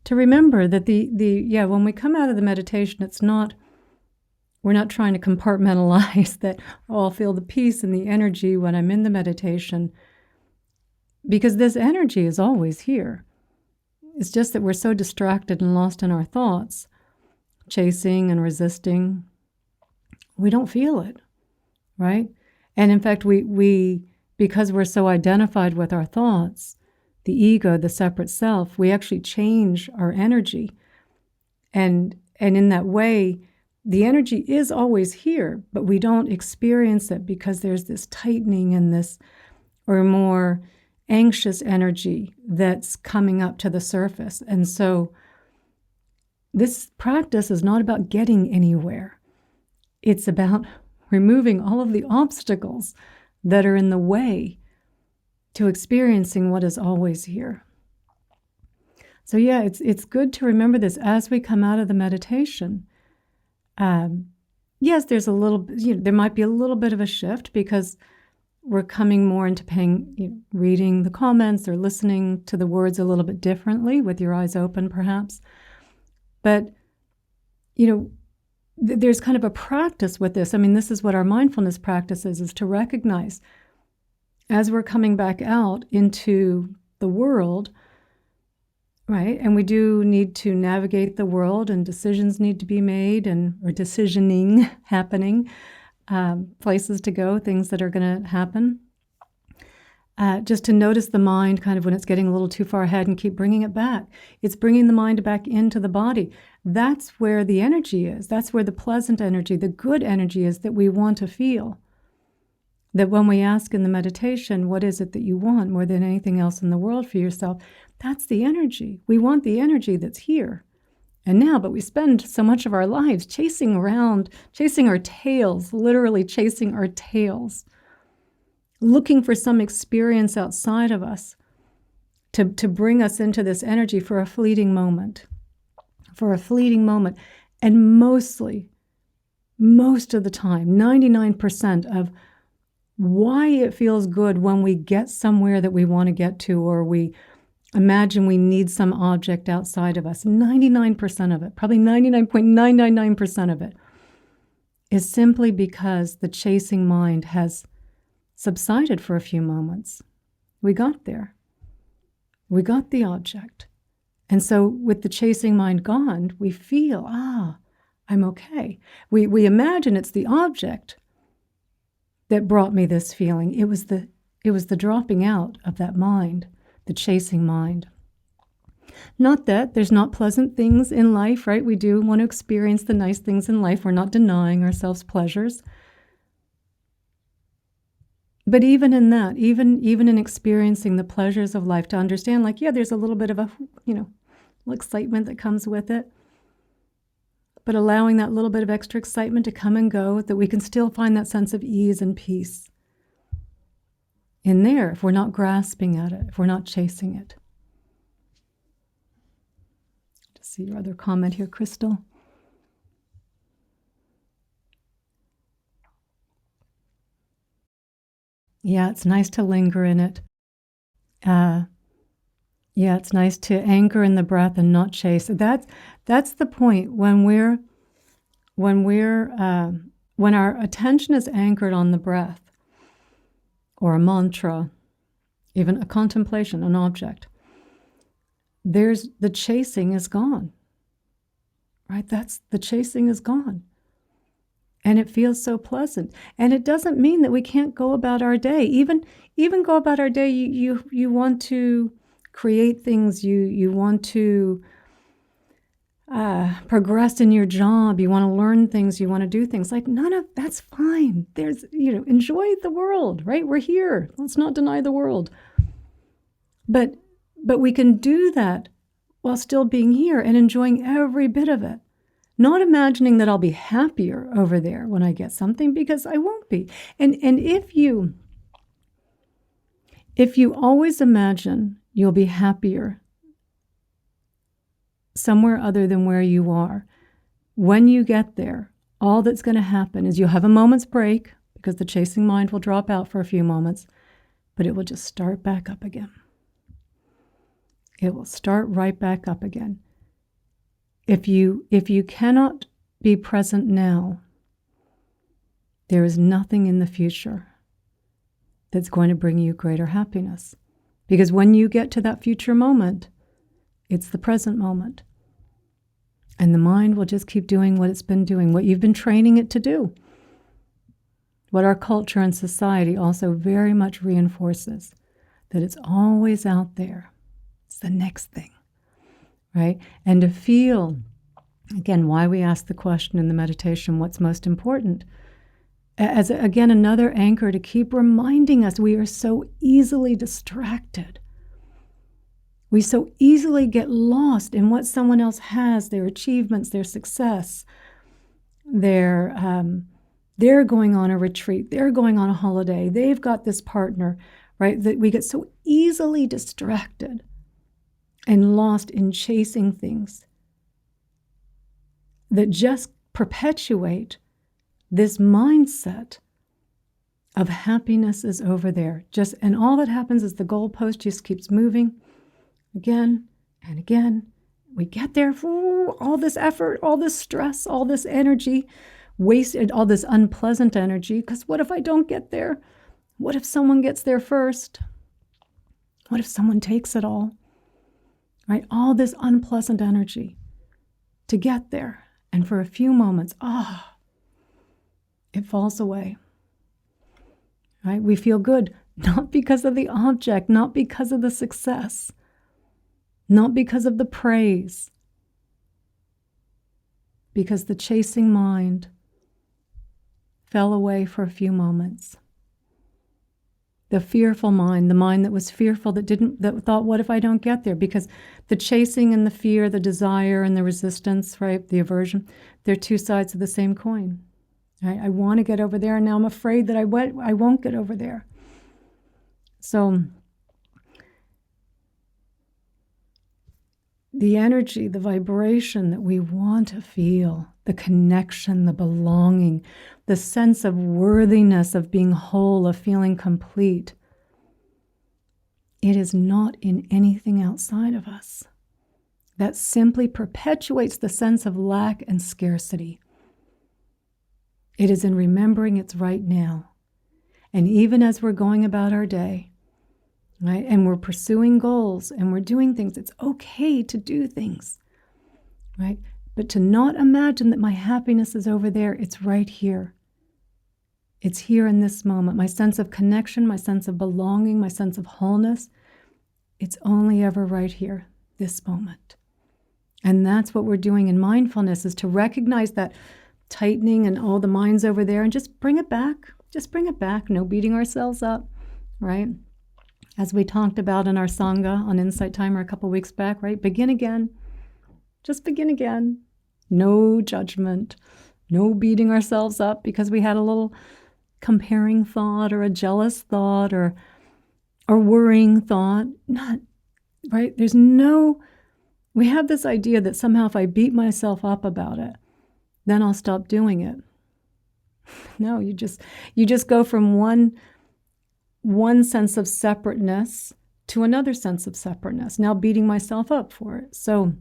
to remember that when we come out of the meditation, we're not trying to compartmentalize that, I'll feel the peace and the energy when I'm in the meditation, because this energy is always here. It's just that we're so distracted and lost in our thoughts, chasing and resisting. We don't feel it, right? And in fact, we because we're so identified with our thoughts, the ego, the separate self, we actually change our energy. And in that way, the energy is always here, but we don't experience it because there's this tightening and this, or more anxious energy that's coming up to the surface. And so this practice is not about getting anywhere. It's about removing all of the obstacles that are in the way to experiencing what is always here. So yeah, it's good to remember this as we come out of the meditation. Yes, there's there might be a little bit of a shift because we're coming more into reading the comments or listening to the words a little bit differently with your eyes open, perhaps. But, there's kind of a practice with this. I mean, this is what our mindfulness practice is to recognize as we're coming back out into the world, right? And we do need to navigate the world, and decisions need to be made, or decisioning happening, places to go, things that are going to happen. Just to notice the mind kind of when it's getting a little too far ahead and keep bringing it back. It's bringing the mind back into the body. That's where the energy is. That's where the pleasant energy, the good energy is that we want to feel. That when we ask in the meditation, what is it that you want more than anything else in the world for yourself? That's the energy. We want the energy that's here and now, but we spend so much of our lives chasing around, chasing our tails, literally chasing our tails, looking for some experience outside of us to bring us into this energy for a fleeting moment. And most of the time, 99% of why it feels good when we get somewhere that we want to get to, or we imagine we need some object outside of us, 99% of it, probably 99.999% of it, is simply because the chasing mind has subsided for a few moments. We got there. We got the object. And so with the chasing mind gone, we feel, I'm okay. We imagine it's the object that brought me this feeling. It was the dropping out of that mind, the chasing mind. Not that there's not pleasant things in life, right? We do want to experience the nice things in life. We're not denying ourselves pleasures. But even in that, even in experiencing the pleasures of life, to understand, there's a little bit of a, excitement that comes with it. But allowing that little bit of extra excitement to come and go, that we can still find that sense of ease and peace in there if we're not grasping at it, if we're not chasing it. To see your other comment here, Crystal. Yeah, it's nice to linger in it. It's nice to anchor in the breath and not chase. That's the point when our attention is anchored on the breath, or a mantra, even a contemplation, an object. The chasing is gone, right? The chasing is gone. And it feels so pleasant. And it doesn't mean that we can't go about our day. Even go about our day, you want to create things, you want to progress in your job, you want to learn things, you want to do things. None of that's fine. There's, enjoy the world, right? We're here. Let's not deny the world. But we can do that while still being here and enjoying every bit of it. Not imagining that I'll be happier over there when I get something, because I won't be. And if you always imagine you'll be happier somewhere other than where you are, when you get there, all that's going to happen is you'll have a moment's break, because the chasing mind will drop out for a few moments, but it will just start back up again. It will start right back up again. If you cannot be present now, there is nothing in the future that's going to bring you greater happiness. Because when you get to that future moment, it's the present moment. And the mind will just keep doing what it's been doing, what you've been training it to do. What our culture and society also very much reinforces, that it's always out there. It's the next thing, right? And to feel, again, why we ask the question in the meditation, what's most important? As, again, another anchor to keep reminding us we are so easily distracted. We so easily get lost in what someone else has, their achievements, their success, they're going on a retreat, they're going on a holiday, they've got this partner, right? That we get so easily distracted and lost in chasing things that just perpetuate this mindset of happiness is over there. And all that happens is the goalpost just keeps moving again and again. We get there, all this effort, all this stress, all this energy, wasted, all this unpleasant energy, because what if I don't get there? What if someone gets there first? What if someone takes it all? Right? All this unpleasant energy to get there. And for a few moments, it falls away. Right? We feel good, not because of the object, not because of the success, not because of the praise, because the chasing mind fell away for a few moments. The fearful mind, the mind that was fearful, that thought, what if I don't get there? Because the chasing and the fear, the desire and the resistance, right, the aversion, they're two sides of the same coin. Right? I want to get over there, and now I'm afraid that I won't get over there. So the energy, the vibration that we want to feel, the connection, the belonging, the sense of worthiness, of being whole, of feeling complete, it is not in anything outside of us. That simply perpetuates the sense of lack and scarcity. It is in remembering it's right now. And even as we're going about our day, right, and we're pursuing goals and we're doing things, it's okay to do things, right? But to not imagine that my happiness is over there, it's right here. It's here in this moment. My sense of connection, my sense of belonging, my sense of wholeness, it's only ever right here, this moment. And that's what we're doing in mindfulness, is to recognize that tightening and all the mind's over there and just bring it back. Just bring it back. No beating ourselves up, right? As we talked about in our Sangha on Insight Timer a couple weeks back, right? Begin again. Just begin again. No judgment. No beating ourselves up because we had a little comparing thought or a jealous thought or worrying thought. Not, right? We have this idea that somehow if I beat myself up about it, then I'll stop doing it. No, you just go from one sense of separateness to another sense of separateness, now beating myself up for it. So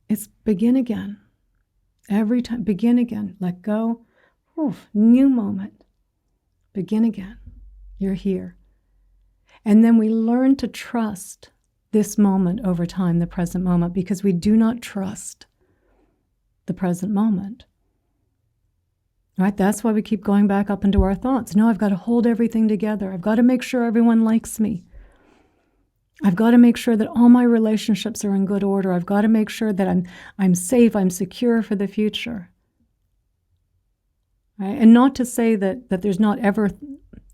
it's begin again. Every time, begin again. Let go. New moment. Begin again. You're here. And then we learn to trust this moment over time, the present moment, because we do not trust the present moment. Right? That's why we keep going back up into our thoughts. No, I've got to hold everything together. I've got to make sure everyone likes me. I've got to make sure that all my relationships are in good order. I've got to make sure that I'm safe, I'm secure for the future. Right? And not to say that there's not ever,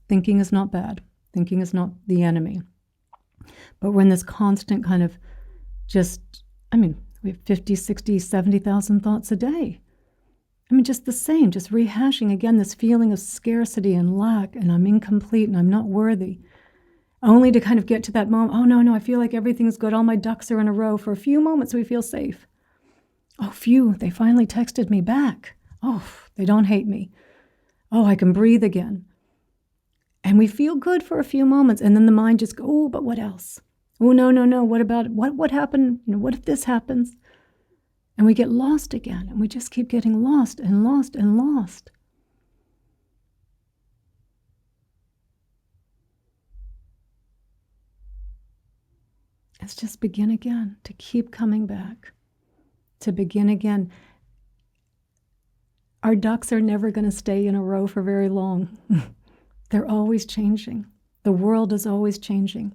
thinking is not bad. Thinking is not the enemy. But we're in this constant kind of we have 50, 60, 70,000 thoughts a day. Just the same, just rehashing again this feeling of scarcity and lack, and I'm incomplete and I'm not worthy. Only to kind of get to that moment, oh, no, I feel like everything's good. All my ducks are in a row. For a few moments, we feel safe. Oh, phew, they finally texted me back. Oh, they don't hate me. Oh, I can breathe again. And we feel good for a few moments, and then the mind just goes, oh, but what else? Oh, no, what about it? What happened? What if this happens? And we get lost again, and we just keep getting lost and lost and lost. Let's just begin again, to keep coming back, to begin again. Our ducks are never going to stay in a row for very long. They're always changing. The world is always changing.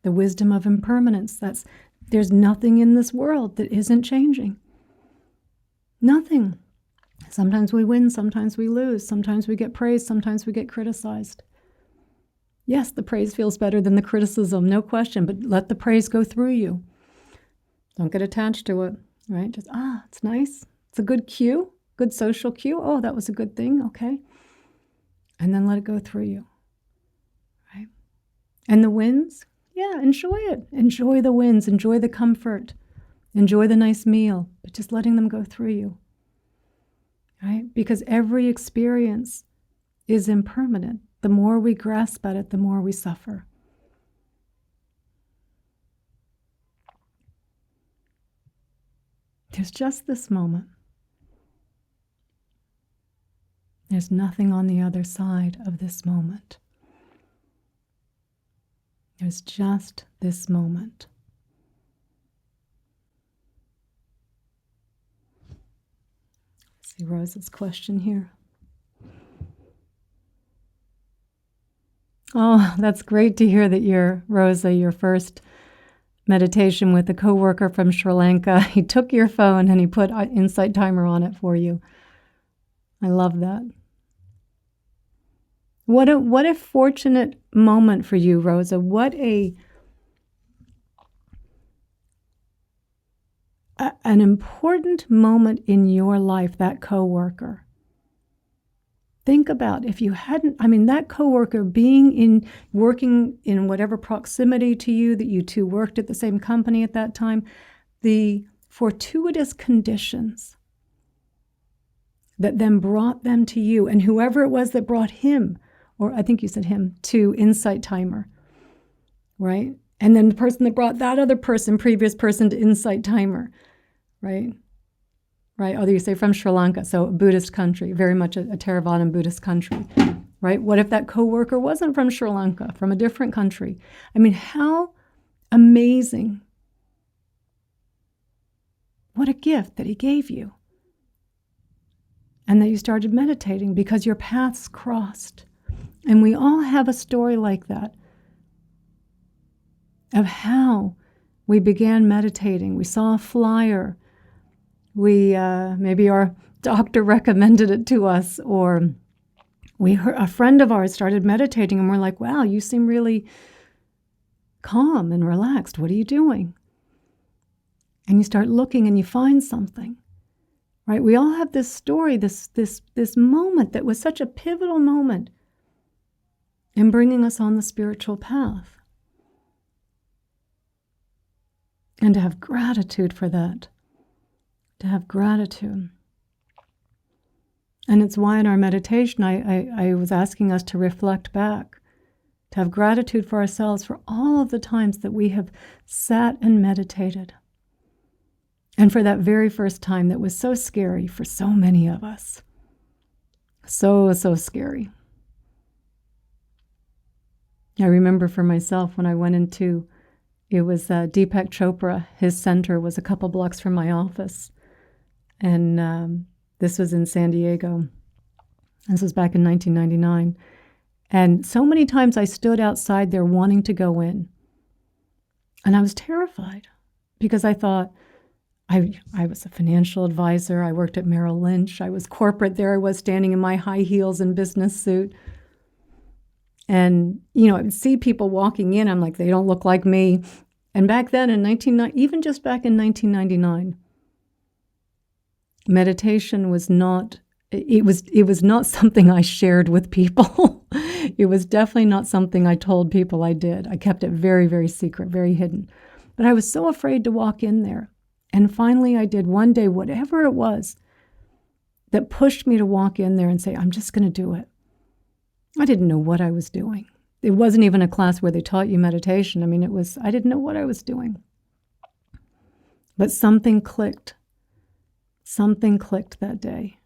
The wisdom of impermanence, there's nothing in this world that isn't changing. Nothing. Sometimes we win, sometimes we lose, sometimes we get praised, sometimes we get criticized. Yes, the praise feels better than the criticism, no question, but let the praise go through you. Don't get attached to it, right? Just, it's nice. It's a good cue, good social cue. Oh, that was a good thing, okay. And then let it go through you, right? And the wins, yeah, enjoy it. Enjoy the wins, enjoy the comfort, enjoy the nice meal, but just letting them go through you, right? Because every experience is impermanent. The more we grasp at it, the more we suffer. There's just this moment. There's nothing on the other side of this moment. There's just this moment. Let's see Rosa's question here. Oh, that's great to hear that Rosa, your first meditation with a coworker from Sri Lanka, he took your phone and he put an insight timer on it for you. I love that. What a fortunate moment for you, Rosa. What an important moment in your life, that coworker. Think about if you hadn't, that coworker working in whatever proximity to you, that you two worked at the same company at that time, the fortuitous conditions that then brought them to you, and whoever it was that brought him, or I think you said him, to Insight Timer, right? And then the person that brought that other person, previous person, to Insight Timer, right? Right? Or you say from Sri Lanka, so a Buddhist country, very much a Theravada and Buddhist country, right? What if that coworker wasn't from Sri Lanka, from a different country? How amazing. What a gift that he gave you. And that you started meditating because your paths crossed. And we all have a story like that of how we began meditating. We saw a flyer. Maybe our doctor recommended it to us, or we heard a friend of ours started meditating and we're like, wow, you seem really calm and relaxed. What are you doing? And you start looking and you find something, right? We all have this story, this moment that was such a pivotal moment in bringing us on the spiritual path. And to have gratitude for that. To have gratitude. And it's why in our meditation I was asking us to reflect back, to have gratitude for ourselves for all of the times that we have sat and meditated. And for that very first time that was so scary for so many of us. So scary. I remember for myself when I went into, it was Deepak Chopra, his center was a couple blocks from my office. And this was in San Diego. This was back in 1999. And so many times I stood outside there wanting to go in. And I was terrified because I thought, I was a financial advisor. I worked at Merrill Lynch. I was corporate there. I was standing in my high heels and business suit. And, I would see people walking in. I'm like, they don't look like me. And back then even just back in 1999, meditation was not, it was not something I shared with people. It was definitely not something I told people I did. I kept it very, very secret, very hidden. But I was so afraid to walk in there. And finally I did one day, whatever it was that pushed me to walk in there and say, I'm just going to do it. I didn't know what I was doing. it wasn't even a class where they taught you meditation. I mean, I didn't know what I was doing. But something clicked. Something clicked that day.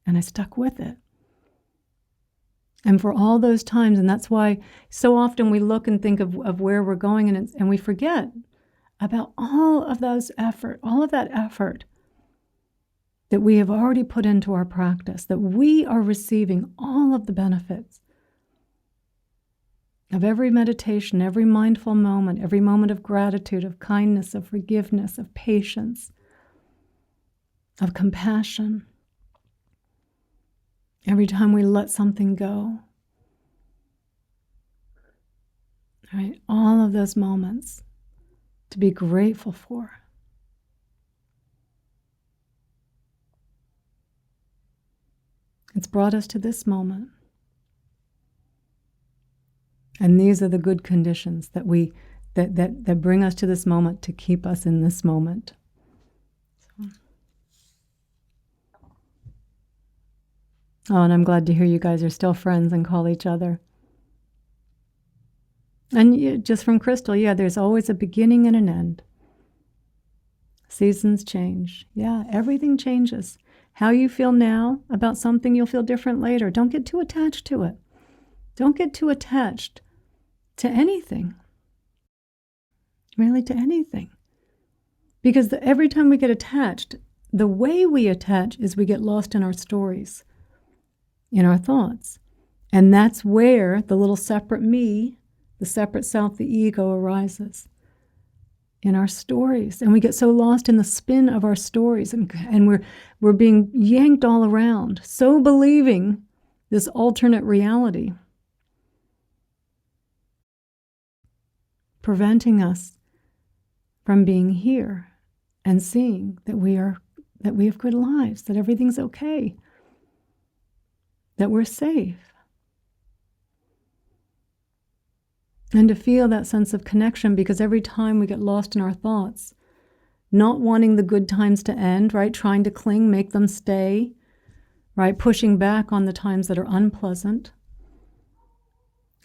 And I stuck with it. And for all those times, and that's why so often we look and think of where we're going, and we forget about all of that effort that we have already put into our practice, that we are receiving all of the benefits of every meditation, every mindful moment, every moment of gratitude, of kindness, of forgiveness, of patience, of compassion. Every time we let something go. Right? All of those moments to be grateful for. It's brought us to this moment. And these are the good conditions that bring us to this moment to keep us in this moment. Oh, and I'm glad to hear you guys are still friends and call each other. And just from Crystal, there's always a beginning and an end. Seasons change. Everything changes. How you feel now about something, you'll feel different later. Don't get too attached to it. Don't get too attached to anything. Really, to anything. Because every time we get attached, the way we attach is we get lost in our stories, in our thoughts. And that's where the little separate me, the separate self, the ego arises. In our stories. And we get so lost in the spin of our stories, and we're being yanked all around, so believing this alternate reality, preventing us from being here and seeing that we have good lives, that everything's okay, that we're safe. And to feel that sense of connection, because every time we get lost in our thoughts, not wanting the good times to end, right? Trying to cling, make them stay, right? Pushing back on the times that are unpleasant.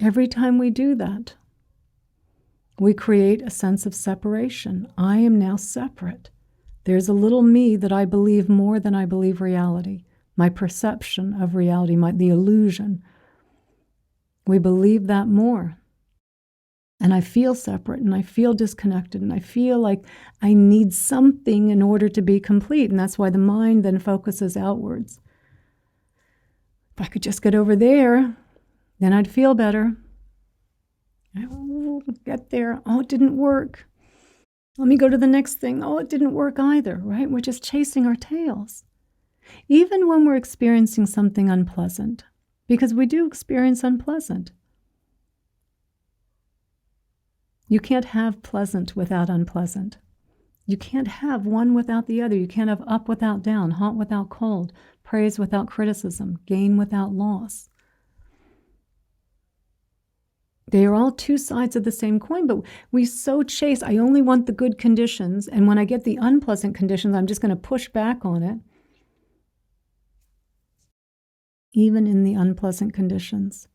Every time we do that, we create a sense of separation. I am now separate. There's a little me that I believe more than I believe reality. My perception of reality, the illusion. We believe that more. And I feel separate, and I feel disconnected, and I feel like I need something in order to be complete. And that's why the mind then focuses outwards. If I could just get over there, then I'd feel better. Oh, get there. Oh, it didn't work. Let me go to the next thing. Oh, it didn't work either, right? We're just chasing our tails. Even when we're experiencing something unpleasant, because we do experience unpleasant. You can't have pleasant without unpleasant. You can't have one without the other. You can't have up without down, hot without cold, praise without criticism, gain without loss. They are all two sides of the same coin, but we so chase, I only want the good conditions, and when I get the unpleasant conditions, I'm just going to push back on it. Even in the unpleasant conditions.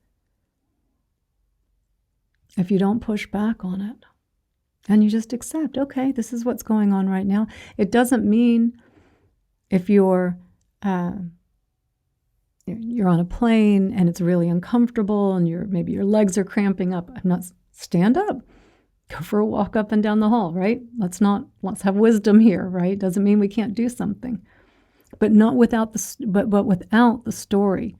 If you don't push back on it and you just accept, okay, this is what's going on right now. It doesn't mean if you're on a plane and it's really uncomfortable and maybe your legs are cramping up. Stand up, go for a walk up and down the hall, right? Let's have wisdom here, right? Doesn't mean we can't do something, but without the story.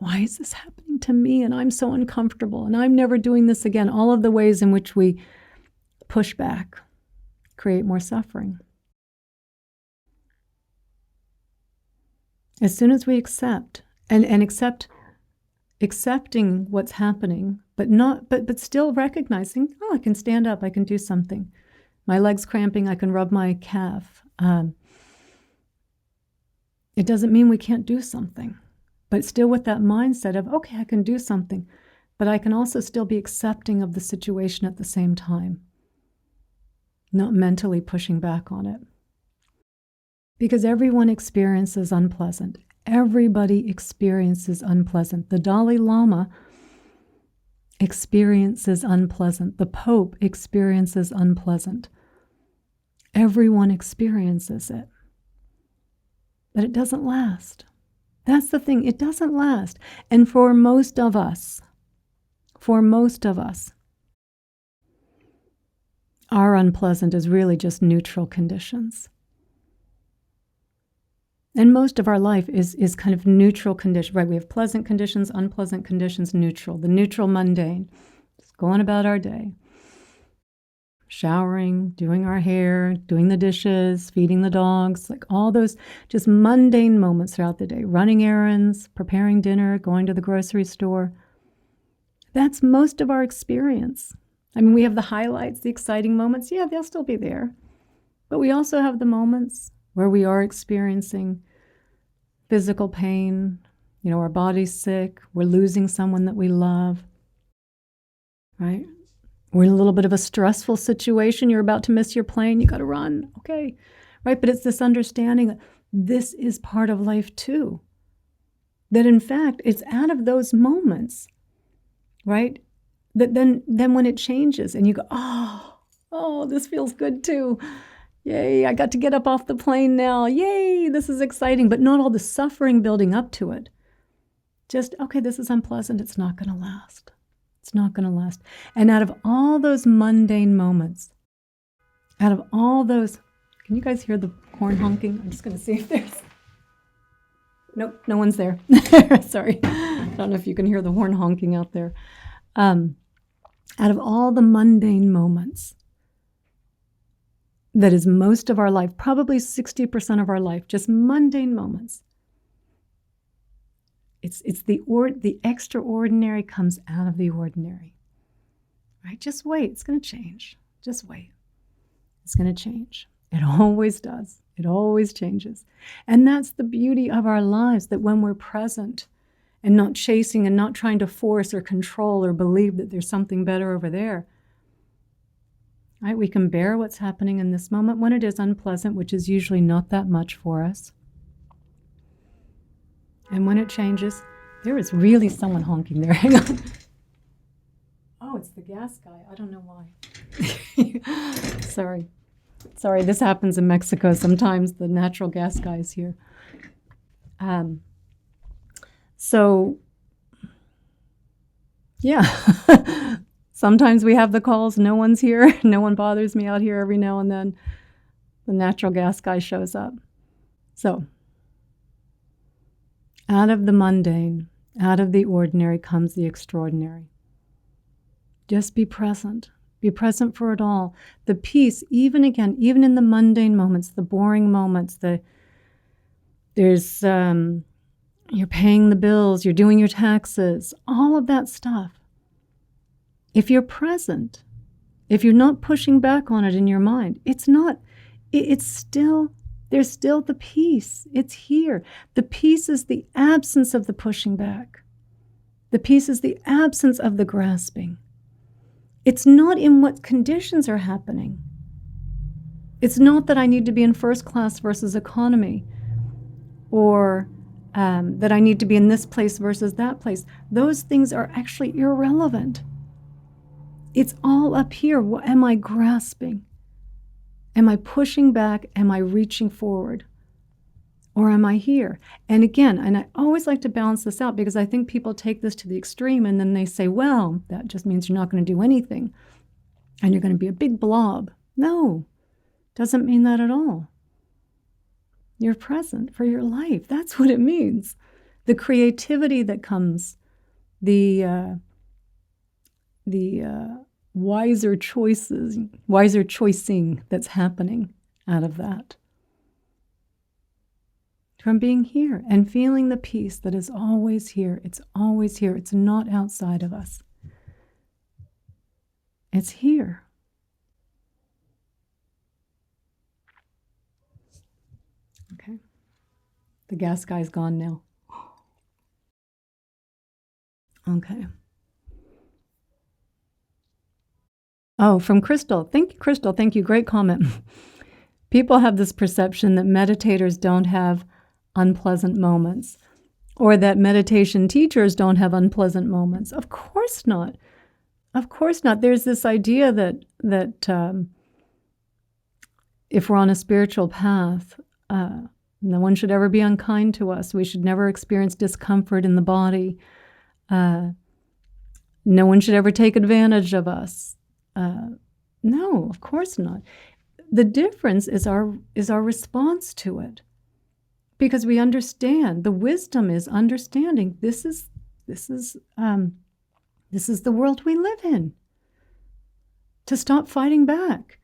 Why is this happening to me? And I'm so uncomfortable, and I'm never doing this again. All of the ways in which we push back create more suffering. As soon as we accept and accepting what's happening, but still recognizing, oh, I can stand up, I can do something. My leg's cramping, I can rub my calf. It doesn't mean we can't do something. But still with that mindset of, okay, I can do something, but I can also still be accepting of the situation at the same time, not mentally pushing back on it. Because everyone experiences unpleasant. Everybody experiences unpleasant. The Dalai Lama experiences unpleasant. The Pope experiences unpleasant. Everyone experiences it. But it doesn't last. That's the thing. It doesn't last. And for most of us, our unpleasant is really just neutral conditions. And most of our life is kind of neutral condition, right? We have pleasant conditions, unpleasant conditions, neutral. The neutral mundane, just going about our day. Showering, doing our hair, doing the dishes, feeding the dogs, like all those just mundane moments throughout the day. Running errands, preparing dinner, going to the grocery store. That's most of our experience. I mean, we have the highlights, the exciting moments. Yeah, they'll still be there. But we also have the moments where we are experiencing physical pain, our body's sick, we're losing someone that we love, right? We're in a little bit of a stressful situation. You're about to miss your plane. You got to run. Okay, right? But it's this understanding that this is part of life too. That in fact, it's out of those moments, right? That then when it changes and you go, oh, this feels good too. Yay, I got to get up off the plane now. Yay, this is exciting. But not all the suffering building up to it. Just, okay, this is unpleasant. It's not going to last. It's not going to last. And out of all those mundane moments, out of all those, can you guys hear the horn honking? I'm just going to see if there's, nope, no one's there. Sorry. I don't know if you can hear the horn honking out there. Out of all the mundane moments, that is most of our life, probably 60% of our life, just mundane moments. It's the extraordinary comes out of the ordinary, right? Just wait. It's going to change. Just wait. It's going to change. It always does. It always changes. And that's the beauty of our lives, that when we're present and not chasing and not trying to force or control or believe that there's something better over there, right? We can bear what's happening in this moment when it is unpleasant, which is usually not that much for us. And when it changes, there is really someone honking there. Hang on. Oh, it's the gas guy. I don't know why. Sorry, this happens in Mexico. Sometimes the natural gas guy is here. Sometimes we have the calls, no one's here, no one bothers me out here. Every now and then the natural gas guy shows up. So, out of the mundane, out of the ordinary comes the extraordinary. Just be present. Be present for it all. The peace, even in the mundane moments, the boring moments, you're paying the bills, you're doing your taxes, all of that stuff. If you're present, if you're not pushing back on it in your mind, there's still the peace. It's here. The peace is the absence of the pushing back. The peace is the absence of the grasping. It's not in what conditions are happening. It's not that I need to be in first class versus economy, or that I need to be in this place versus that place. Those things are actually irrelevant. It's all up here. What am I grasping? Am I pushing back? Am I reaching forward? Or am I here? And again, and I always like to balance this out, because I think people take this to the extreme and then they say, well, that just means you're not going to do anything and you're going to be a big blob. No, doesn't mean that at all. You're present for your life. That's what it means. The creativity that comes, the wiser choicing that's happening out of that. From being here and feeling the peace that is always here. It's always here. It's not outside of us. It's here. Okay. The gas guy's gone now. Okay. Oh, from Crystal. Thank you, Crystal. Thank you. Great comment. People have this perception that meditators don't have unpleasant moments, or that meditation teachers don't have unpleasant moments. Of course not. Of course not. There's this idea that if we're on a spiritual path, no one should ever be unkind to us. We should never experience discomfort in the body. No one should ever take advantage of us. No, of course not. The difference is our response to it, because we understand. The wisdom is understanding this is the world we live in. To stop fighting back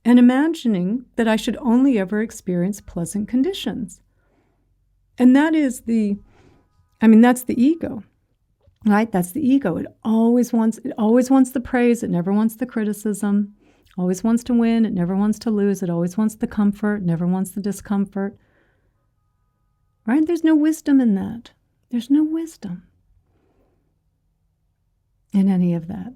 and imagining that I should only ever experience pleasant conditions. And that is that's the ego, right? That's the ego. It always wants the praise. It never wants the criticism. Always wants to win. It never wants to lose. It always wants the comfort. Never wants the discomfort. Right? There's no wisdom in that. There's no wisdom in any of that.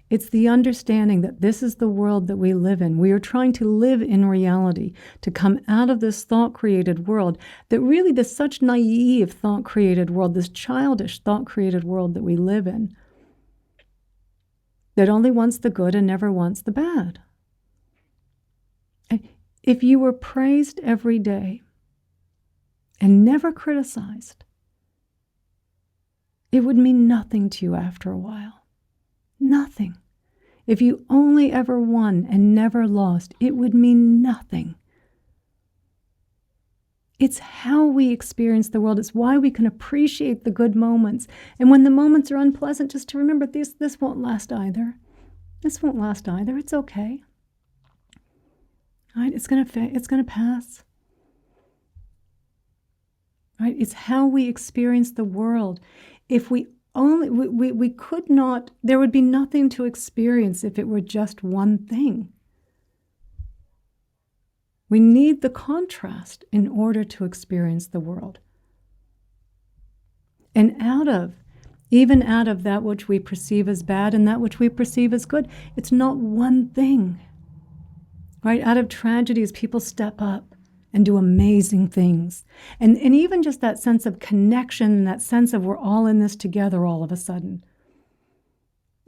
It's the understanding that this is the world that we live in. We are trying to live in reality, to come out of this thought-created world, that really this such naive thought-created world, this childish thought-created world that we live in, that only wants the good and never wants the bad. If you were praised every day and never criticized, it would mean nothing to you after a while. Nothing. If you only ever won and never lost, it would mean nothing. It's how we experience the world. It's why we can appreciate the good moments. And when the moments are unpleasant, just to remember this won't last either. This won't last either. It's okay. Right? It's gonna pass. Right? It's how we experience the world. If we could not, there would be nothing to experience if it were just one thing. We need the contrast in order to experience the world. And even out of that which we perceive as bad and that which we perceive as good, it's not one thing. Right? Out of tragedies, people step up and do amazing things. And even just that sense of connection, and that sense of we're all in this together all of a sudden.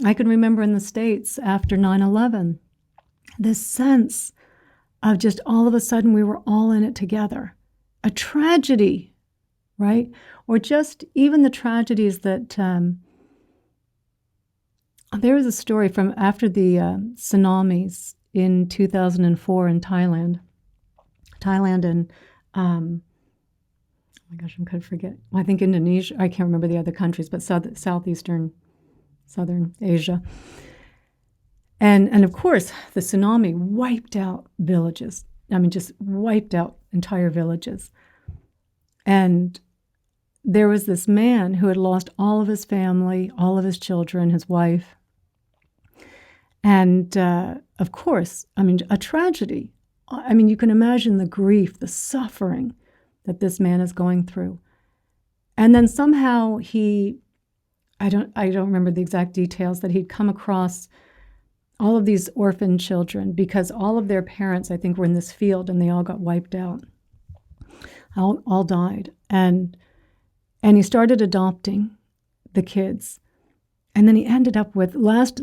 I can remember in the States after 9/11, this sense of just all of a sudden we were all in it together. A tragedy, right? Or just even the tragedies that, there was a story from after the tsunamis in 2004 in Thailand and, oh my gosh, I'm going to forget. I think Indonesia, I can't remember the other countries, but Southern Asia. And of course, the tsunami wiped out villages. Just wiped out entire villages. And there was this man who had lost all of his family, all of his children, his wife. And of course, a tragedy. You can imagine the grief, the suffering that this man is going through. And then somehow I don't remember the exact details, that he'd come across all of these orphan children because all of their parents, I think, were in this field and they all got wiped out. All died. And he started adopting the kids. And then he ended up with, last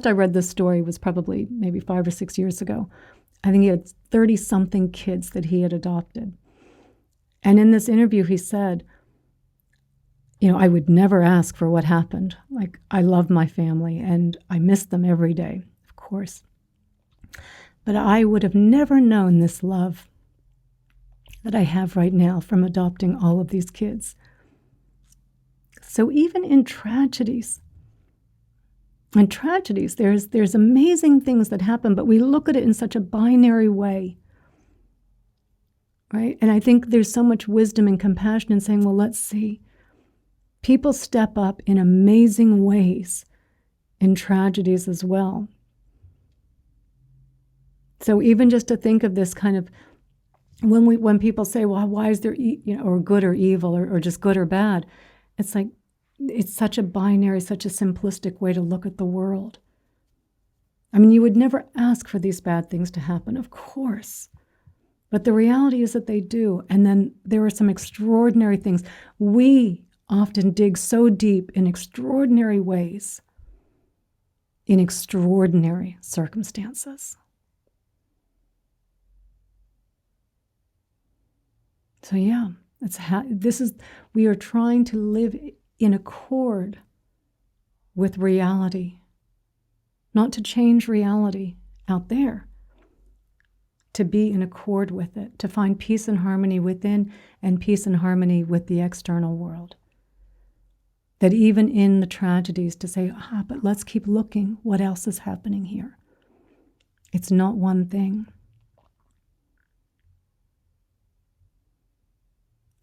I read this story was probably maybe 5 or 6 years ago. I think he had 30-something kids that he had adopted. And in this interview, he said, I would never ask for what happened. Like, I love my family and I miss them every day, of course. But I would have never known this love that I have right now from adopting all of these kids. So even in tragedies, there's amazing things that happen, but we look at it in such a binary way, right? And I think there's so much wisdom and compassion in saying, well, let's see. People step up in amazing ways in tragedies as well. So even just to think of this kind of, when people say, well, why is there, or good or evil, or just good or bad, it's like, it's such a binary, such a simplistic way to look at the world. You would never ask for these bad things to happen, of course. But the reality is that they do. And then there are some extraordinary things. We often dig so deep in extraordinary ways in extraordinary circumstances. So yeah, we are trying to live in accord with reality, not to change reality out there, to be in accord with it, to find peace and harmony within and peace and harmony with the external world. That even in the tragedies, to say, but let's keep looking, what else is happening here? It's not one thing.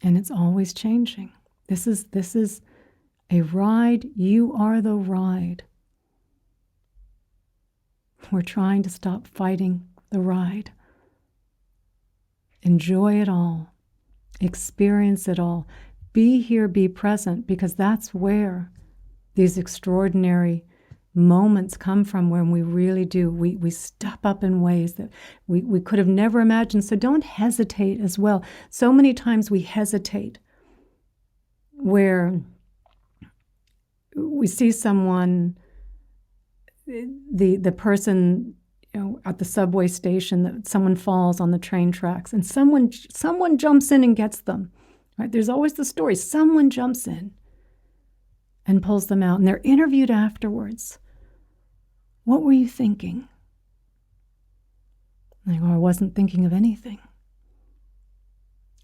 And it's always changing. This is a ride. You are the ride. We're trying to stop fighting the ride. Enjoy it all. Experience it all. Be here, be present, because that's where these extraordinary moments come from, when we really do. We step up in ways that we could have never imagined. So don't hesitate as well. So many times we hesitate where we see someone, the person, at the subway station, that someone falls on the train tracks and someone jumps in and gets them. Right? There's always the story. Someone jumps in and pulls them out, and they're interviewed afterwards. What were you thinking? I go, I wasn't thinking of anything.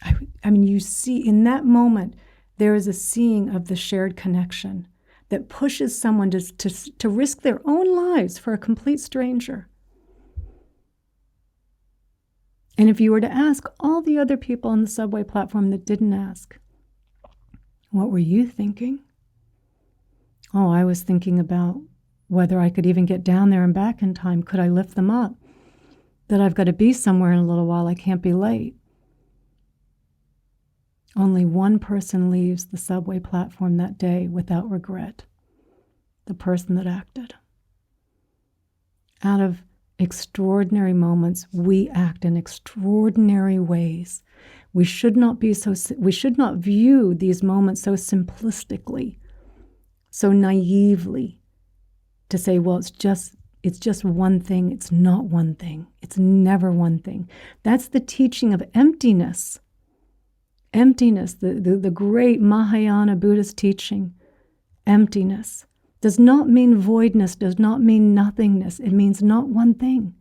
I mean, you see, in that moment, there is a seeing of the shared connection that pushes someone to risk their own lives for a complete stranger. And if you were to ask all the other people on the subway platform that didn't ask, what were you thinking? Oh, I was thinking about whether I could even get down there and back in time. Could I lift them up? That I've got to be somewhere in a little while. I can't be late. Only one person leaves the subway platform that day without regret. The person that acted. Out of extraordinary moments, we act in extraordinary ways. We should not view these moments so simplistically, so naively, to say, well, it's just one thing. It's not one thing. It's never one thing. That's the teaching of emptiness. Emptiness, the great Mahayana Buddhist teaching. Emptiness does not mean voidness, does not mean nothingness. It means not one thing.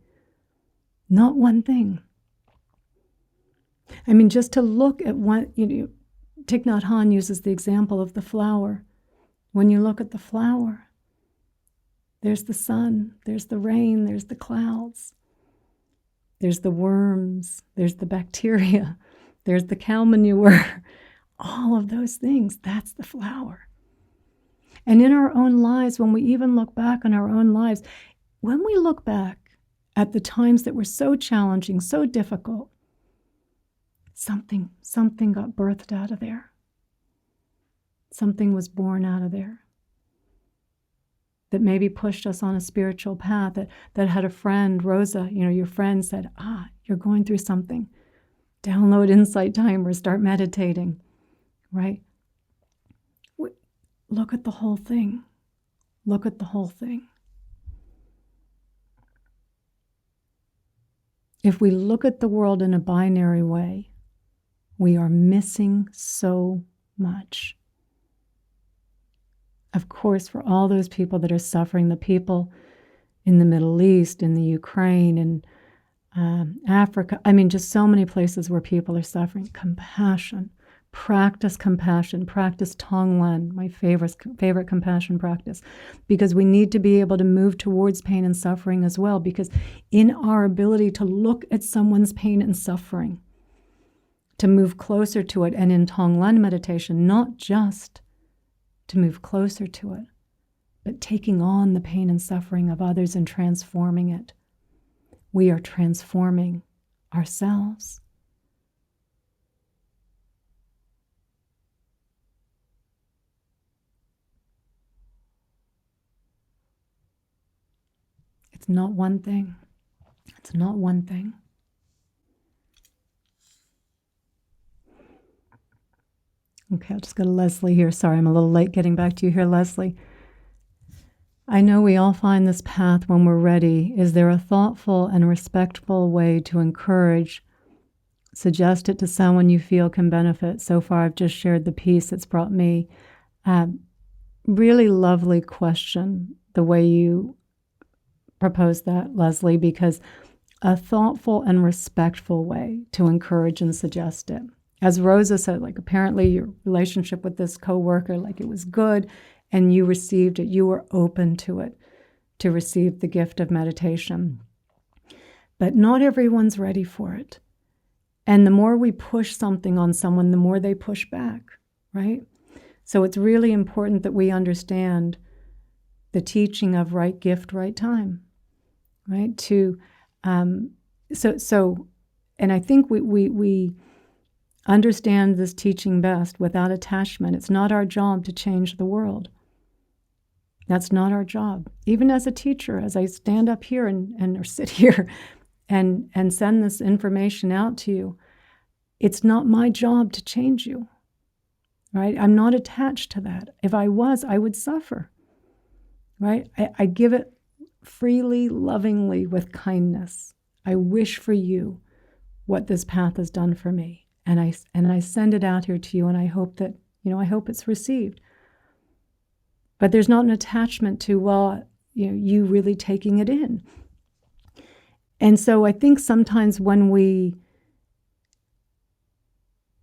Not one thing. I mean, just to look at one, Thich Nhat Hanh uses the example of the flower. When you look at the flower, there's the sun, there's the rain, there's the clouds, there's the worms, there's the bacteria, there's the cow manure, all of those things. That's the flower. And in our own lives, when we even look back on our own lives, when we look back at the times that were so challenging, so difficult, something got birthed out of there. Something was born out of there that maybe pushed us on a spiritual path, that had a friend, Rosa, your friend said, you're going through something. Download Insight Timer, start meditating, right? Look at the whole thing. Look at the whole thing. If we look at the world in a binary way, we are missing so much. Of course, for all those people that are suffering, the people in the Middle East, in the Ukraine, and Africa, just so many places where people are suffering. Compassion. Practice compassion. Practice Tonglen, my favorite compassion practice, because we need to be able to move towards pain and suffering as well, because in our ability to look at someone's pain and suffering, to move closer to it, and in Tonglen meditation, not just to move closer to it, but taking on the pain and suffering of others and transforming it. We are transforming ourselves. It's not one thing. It's not one thing. Okay, I'll just go to Leslie here. Sorry, I'm a little late getting back to you here, Leslie. I know we all find this path when we're ready. Is there a thoughtful and respectful way to encourage, suggest it to someone you feel can benefit? So far, I've just shared the piece that's brought me. Really lovely question, the way you proposed that, Leslie, because a thoughtful and respectful way to encourage and suggest it. As Rosa said, like apparently your relationship with this coworker, like it was good and you received it, you were open to it, to receive the gift of meditation. But not everyone's ready for it. And the more we push something on someone, the more they push back, right? So it's really important that we understand the teaching of right gift, right time, right? And I think we understand this teaching best without attachment. It's not our job to change the world. That's not our job. Even as a teacher, as I stand up here or sit here and send this information out to you, it's not my job to change you, right? I'm not attached to that. If I was, I would suffer, right? I give it freely, lovingly, with kindness. I wish for you what this path has done for me. And I send it out here to you, and I hope that, I hope it's received. But there's not an attachment to, you really taking it in. And so I think sometimes when we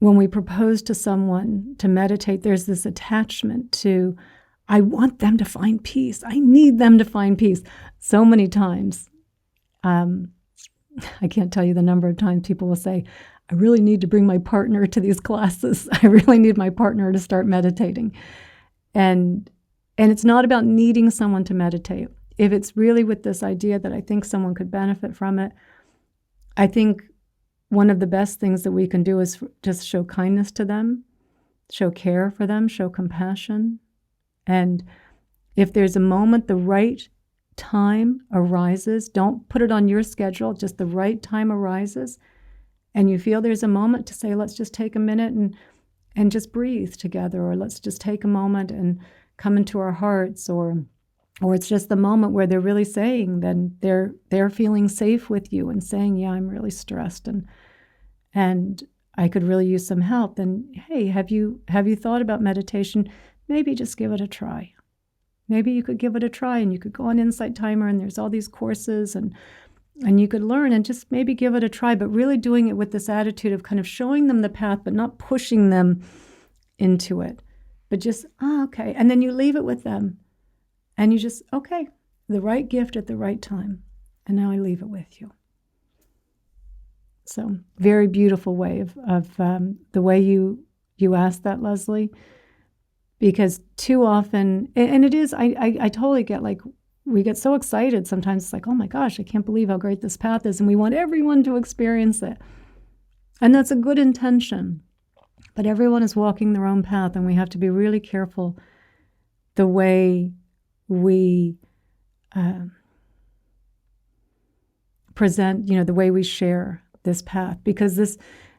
propose to someone to meditate, there's this attachment to, I want them to find peace. I need them to find peace. So many times, I can't tell you the number of times people will say, I really need to bring my partner to these classes. I really need my partner to start meditating. And it's not about needing someone to meditate. If it's really with this idea that I think someone could benefit from it, I think one of the best things that we can do is just show kindness to them, show care for them, show compassion. And if there's a moment, the right time arises, don't put it on your schedule, just the right time arises, and you feel there's a moment to say, let's just take a minute and just breathe together, or let's just take a moment and come into our hearts, or it's just the moment where they're really saying, then they're feeling safe with you and saying, yeah, I'm really stressed and I could really use some help. Then, hey, have you thought about meditation? Maybe just give it a try. Maybe you could give it a try, and you could go on Insight Timer, and there's all these courses, and you could learn and just maybe give it a try, but really doing it with this attitude of kind of showing them the path, but not pushing them into it, but just, okay. And then you leave it with them, and you just, okay, the right gift at the right time. And now I leave it with you. So very beautiful way of the way you asked that, Leslie. Because too often, and it is, I totally get, like, we get so excited sometimes. It's like, oh my gosh, I can't believe how great this path is. And we want everyone to experience it. And that's a good intention. But everyone is walking their own path, and we have to be really careful the way we present, the way we share this path. Because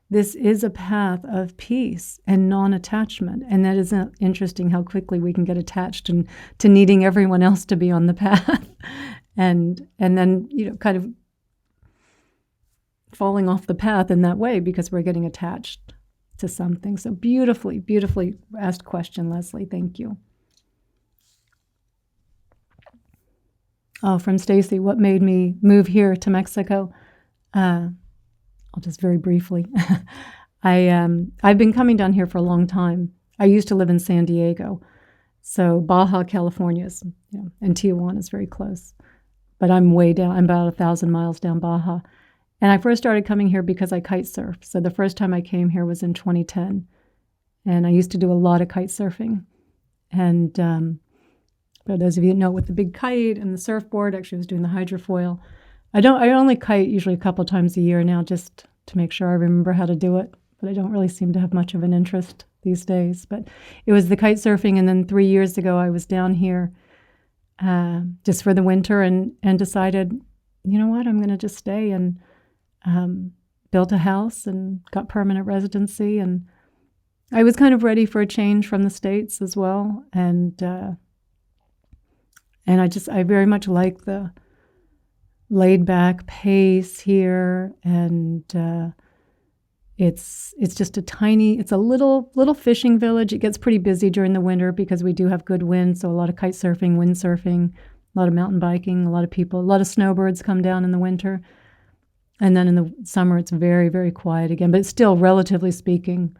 this is a path of peace and non-attachment. And that is interesting how quickly we can get attached to needing everyone else to be on the path. and then, kind of falling off the path in that way because we're getting attached to something. So beautifully, beautifully asked question, Leslie. Thank you. Oh, from Stacy, what made me move here to Mexico? I'll just very briefly. I've been coming down here for a long time. I used to live in San Diego, so Baja, California is, and Tijuana is very close. But I'm way down. I'm about 1,000 miles down Baja, and I first started coming here because I kite surf. So the first time I came here was in 2010, and I used to do a lot of kite surfing. And for those of you that know, with the big kite and the surfboard, actually I was doing the hydrofoil. I only kite usually a couple times a year now, just to make sure I remember how to do it, but I don't really seem to have much of an interest these days. But it was the kite surfing, and then 3 years ago I was down here just for the winter and decided, you know what, I'm going to just stay, and built a house and got permanent residency. And I was kind of ready for a change from the States as well. And And I very much like the laid back pace here, and it's just it's a little fishing village. It gets pretty busy during the winter because we do have good wind, so a lot of kite surfing, windsurfing, a lot of mountain biking, a lot of people, a lot of snowbirds come down in the winter. And then in the summer, it's very, very quiet again. But still, relatively speaking,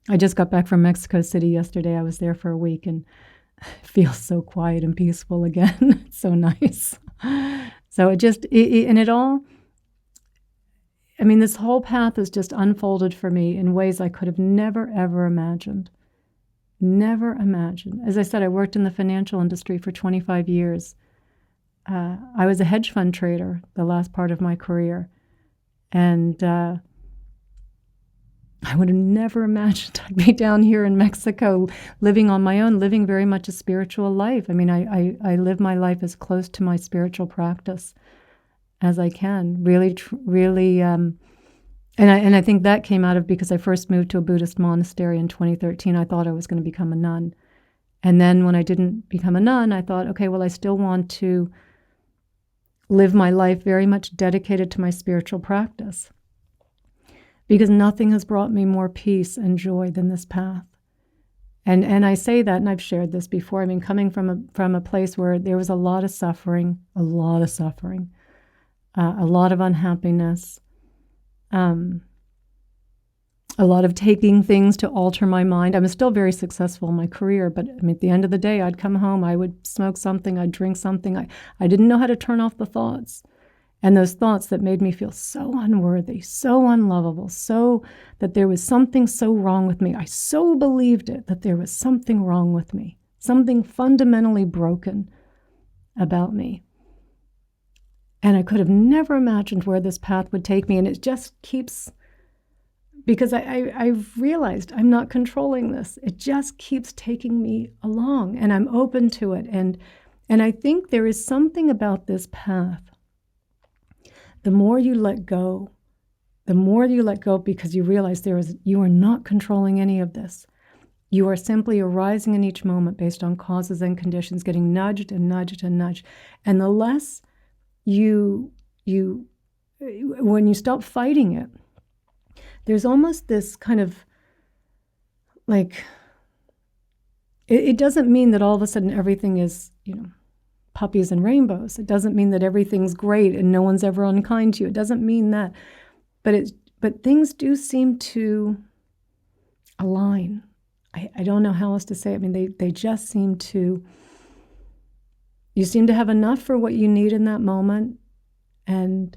I just got back from Mexico City yesterday. I was there for a week, and it feels so quiet and peaceful again. It's so nice. So this whole path has just unfolded for me in ways I could have never, ever imagined. Never imagined. As I said, I worked in the financial industry for 25 years. I was a hedge fund trader the last part of my career. And I would have never imagined I'd be down here in Mexico living on my own, living very much a spiritual life. I mean, I live my life as close to my spiritual practice as I can. Really, and I think that came out of because I first moved to a Buddhist monastery in 2013. I thought I was going to become a nun. And then when I didn't become a nun, I thought, okay, well, I still want to live my life very much dedicated to my spiritual practice, because nothing has brought me more peace and joy than this path. And I say that, and I've shared this before. I mean, coming from a place where there was a lot of suffering, a lot of unhappiness, a lot of taking things to alter my mind. I was still very successful in my career, but I mean, at the end of the day, I'd come home, I would smoke something, I'd drink something. I didn't know how to turn off the thoughts. And those thoughts that made me feel so unworthy, so unlovable, so that there was something so wrong with me. I so believed it, that there was something wrong with me, something fundamentally broken about me. And I could have never imagined where this path would take me. And it just keeps, because I've realized I'm not controlling this. It just keeps taking me along, and I'm open to it. And I think there is something about this path. The more you let go, because you realize you are not controlling any of this. You are simply arising in each moment based on causes and conditions, getting nudged and nudged and nudged. And the less when you stop fighting it, there's almost this kind of like, it doesn't mean that all of a sudden everything is, puppies and rainbows. It doesn't mean that everything's great and no one's ever unkind to you. It doesn't mean that. But things do seem to align. I don't know how else to say it. I mean, they just seem to, you seem to have enough for what you need in that moment. And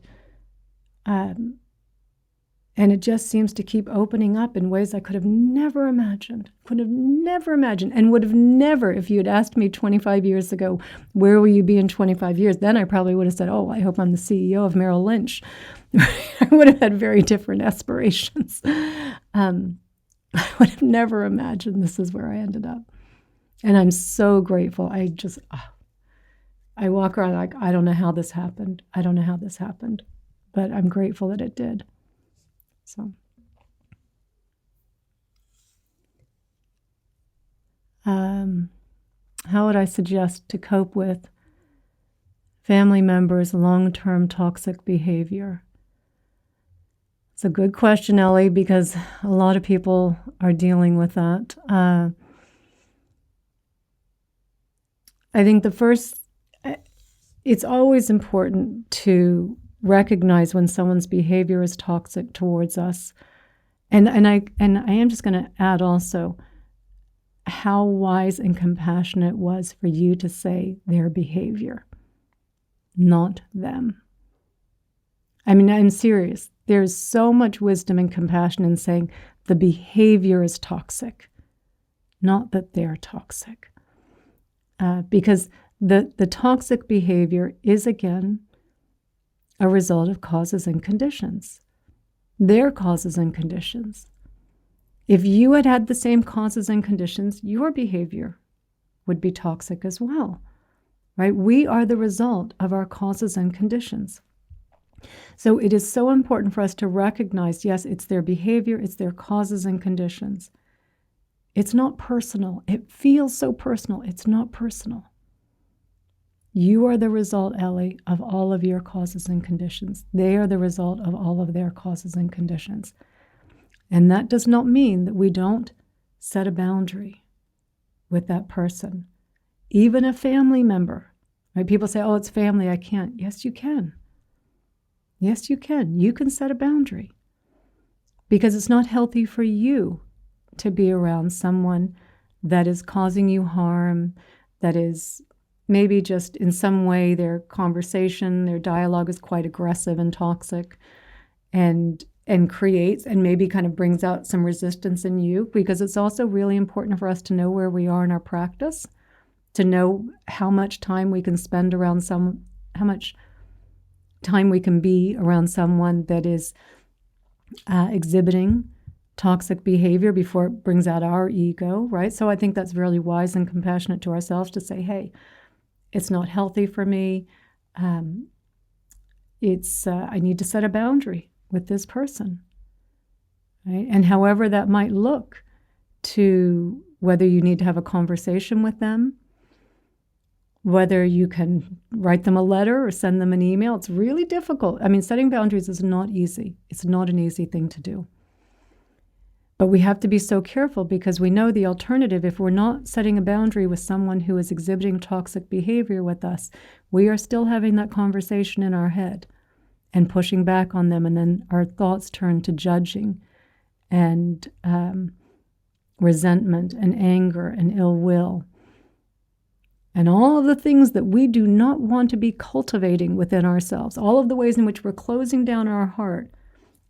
it just seems to keep opening up in ways I could have never imagined, and would have never, if you had asked me 25 years ago, where will you be in 25 years? Then I probably would have said, oh, I hope I'm the CEO of Merrill Lynch. I would have had very different aspirations. I would have never imagined this is where I ended up. And I'm so grateful. I walk around like, I don't know how this happened. But I'm grateful that it did. So, how would I suggest to cope with family members' long-term toxic behavior? It's a good question, Ellie, because a lot of people are dealing with that. I think it's always important to recognize when someone's behavior is toxic towards us. And I am just going to add also how wise and compassionate it was for you to say their behavior, not them. I mean, I'm serious. There's so much wisdom and compassion in saying the behavior is toxic, not that they're toxic. Because the toxic behavior is, again, a result of causes and conditions. Their causes and conditions. If you had had the same causes and conditions, your behavior would be toxic as well, right? We are the result of our causes and conditions. So it is so important for us to recognize, yes, it's their behavior, it's their causes and conditions. It's not personal. It feels so personal. It's not personal. You are the result, Ellie, of all of your causes and conditions. They are the result of all of their causes and conditions. And that does not mean that we don't set a boundary with that person. Even a family member, right? People say, oh, it's family, I can't. Yes, you can. Yes, you can. You can set a boundary because it's not healthy for you to be around someone that is causing you harm, that is maybe just in some way their conversation, their dialogue is quite aggressive and toxic and creates and maybe kind of brings out some resistance in you, because it's also really important for us to know where we are in our practice, to know how much time we can spend around how much time we can be around someone that is exhibiting toxic behavior before it brings out our ego, right? So I think that's really wise and compassionate to ourselves to say, hey, it's not healthy for me. I need to set a boundary with this person, right? And however that might look, to whether you need to have a conversation with them, whether you can write them a letter or send them an email. It's really difficult. I mean, setting boundaries is not easy. It's not an easy thing to do. But we have to be so careful because we know the alternative, if we're not setting a boundary with someone who is exhibiting toxic behavior with us, we are still having that conversation in our head and pushing back on them, and then our thoughts turn to judging and resentment and anger and ill will. And all of the things that we do not want to be cultivating within ourselves, all of the ways in which we're closing down our heart.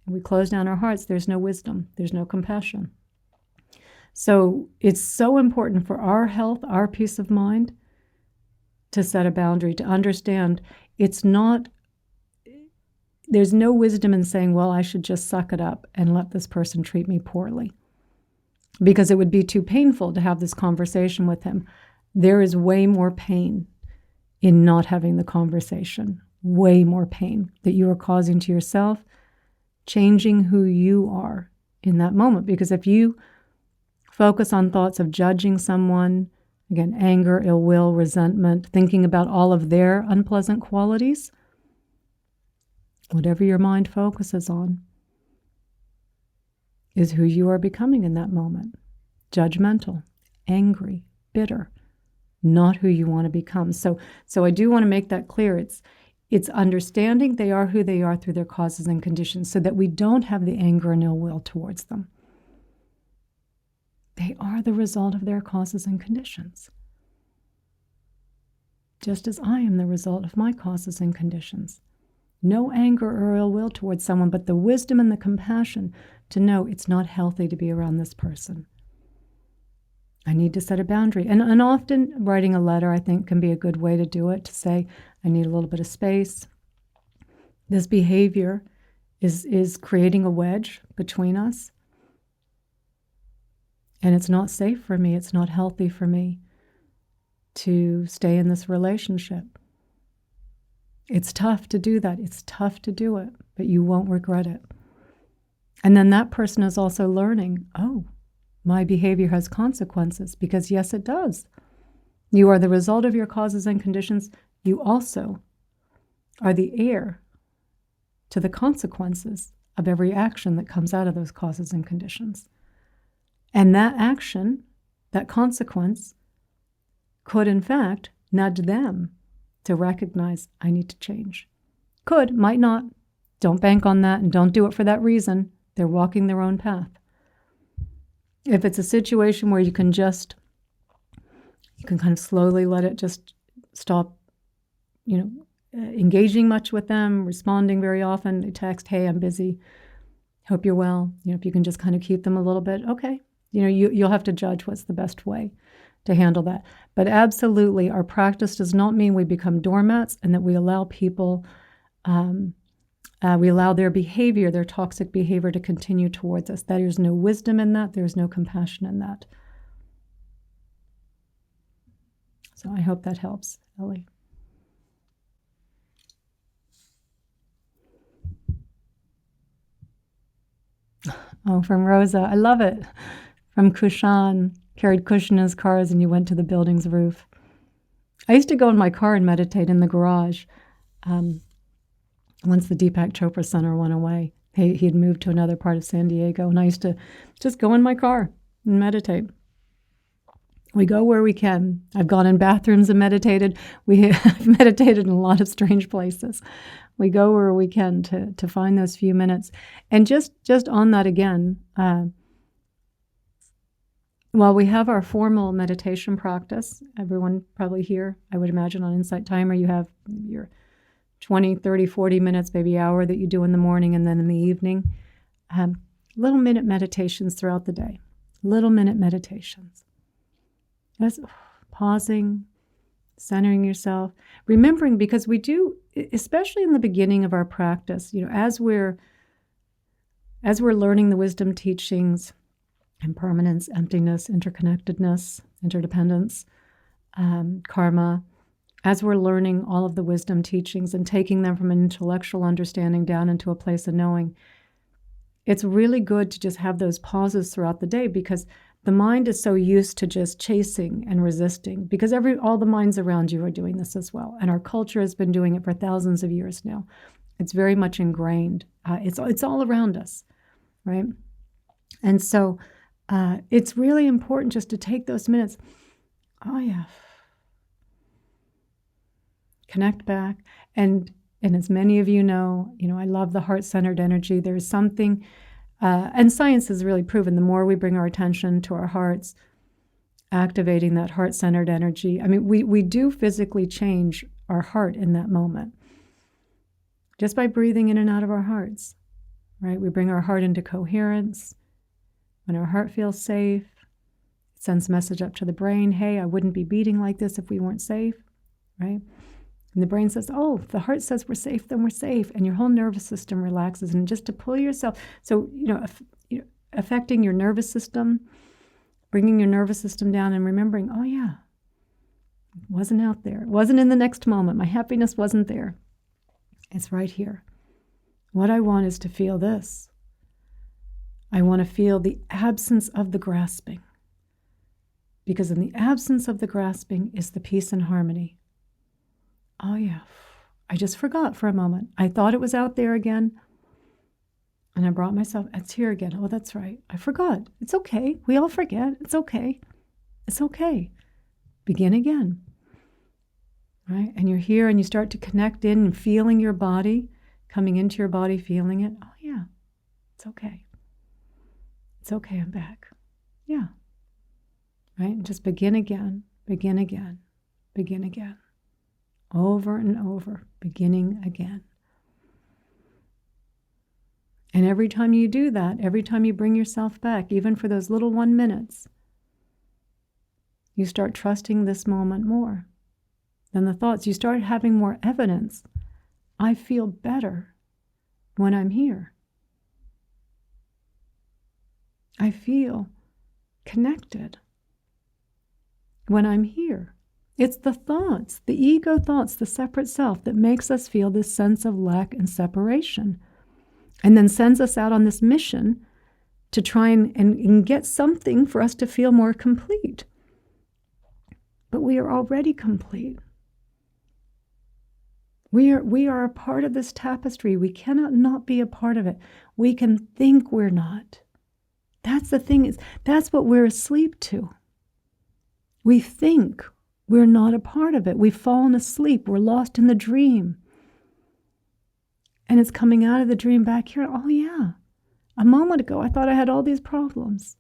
When we close down our hearts, there's no wisdom, there's no compassion. So it's so important for our health, our peace of mind, to set a boundary, to understand there's no wisdom in saying, well, I should just suck it up and let this person treat me poorly, because it would be too painful to have this conversation with him. There is way more pain in not having the conversation, way more pain that you are causing to yourself, changing who you are in that moment. Because if you focus on thoughts of judging someone, again, anger, ill will, resentment, thinking about all of their unpleasant qualities, whatever your mind focuses on is who you are becoming in that moment. Judgmental, angry, bitter, not who you want to become. So I do want to make that clear. It's understanding they are who they are through their causes and conditions, so that we don't have the anger and ill will towards them. They are the result of their causes and conditions, just as I am the result of my causes and conditions. No anger or ill will towards someone, but the wisdom and the compassion to know it's not healthy to be around this person. I need to set a boundary. And often writing a letter, I think, can be a good way to do it, to say, I need a little bit of space. This behavior is creating a wedge between us. And it's not safe for me. It's not healthy for me to stay in this relationship. It's tough to do that. It's tough to do it, but you won't regret it. And then that person is also learning, oh, my behavior has consequences, because yes, it does. You are the result of your causes and conditions. You also are the heir to the consequences of every action that comes out of those causes and conditions. And that action, that consequence, could in fact nudge them to recognize, I need to change. Could, might not. Don't bank on that, and don't do it for that reason. They're walking their own path. If it's a situation where you can kind of slowly let it just stop, engaging much with them, responding very often. They text, hey, I'm busy. Hope you're well. If you can just kind of keep them a little bit, okay. You'll have to judge what's the best way to handle that. But absolutely, our practice does not mean we become doormats and that we allow people, we allow their behavior, their toxic behavior, to continue towards us. There's no wisdom in that. There's no compassion in that. So I hope that helps, Ellie. Oh, from Rosa. I love it. From Kushan. Carried cushion in his cars and you went to the building's roof. I used to go in my car and meditate in the garage. Once the Deepak Chopra Center went away, he had moved to another part of San Diego, and I used to just go in my car and meditate. We go where we can. I've gone in bathrooms and meditated. I've meditated in a lot of strange places. We go where we can to find those few minutes. And just on that again, while we have our formal meditation practice, everyone probably here, I would imagine on Insight Timer, you have your 20, 30, 40 minutes, maybe hour that you do in the morning and then in the evening. Little minute meditations throughout the day. Little minute meditations. Just pausing, centering yourself, remembering, because we do, especially in the beginning of our practice, as we're learning the wisdom teachings, impermanence, emptiness, interconnectedness, interdependence, karma, as we're learning all of the wisdom teachings and taking them from an intellectual understanding down into a place of knowing, it's really good to just have those pauses throughout the day, because the mind is so used to just chasing and resisting, because all the minds around you are doing this as well. And our culture has been doing it for thousands of years now. It's very much ingrained. It's all around us, right? And so it's really important just to take those minutes. Oh, yeah. Connect back. And as many of you know, I love the heart-centered energy. There's something, and science has really proven, the more we bring our attention to our hearts, activating that heart-centered energy. I mean, we do physically change our heart in that moment, just by breathing in and out of our hearts, right? We bring our heart into coherence. When our heart feels safe, it sends a message up to the brain, hey, I wouldn't be beating like this if we weren't safe, right? And the brain says, oh, if the heart says we're safe, then we're safe. And your whole nervous system relaxes. And just to pull yourself, so, affecting your nervous system, bringing your nervous system down and remembering, oh yeah, it wasn't out there. It wasn't in the next moment. My happiness wasn't there. It's right here. What I want is to feel this. I want to feel the absence of the grasping. Because in the absence of the grasping is the peace and harmony. Oh yeah, I just forgot for a moment. I thought it was out there again. And I brought myself, it's here again. Oh, that's right. I forgot. It's okay. We all forget. It's okay. It's okay. Begin again. Right? And you're here and you start to connect in and feeling your body, coming into your body, feeling it. Oh yeah, it's okay. It's okay, I'm back. Yeah. Right? And just begin again, begin again, begin again. Over and over, beginning again. And every time you do that, every time you bring yourself back, even for those little 1 minutes, you start trusting this moment more than the thoughts. You start having more evidence. I feel better when I'm here. I feel connected when I'm here. It's the thoughts, the ego thoughts, the separate self that makes us feel this sense of lack and separation, and then sends us out on this mission to try and get something for us to feel more complete. But we are already complete. We are a part of this tapestry. We cannot not be a part of it. We can think we're not. That's the thing, that's what we're asleep to. We think we're not a part of it. We've fallen asleep. We're lost in the dream. And it's coming out of the dream back here. Oh yeah, a moment ago I thought I had all these problems.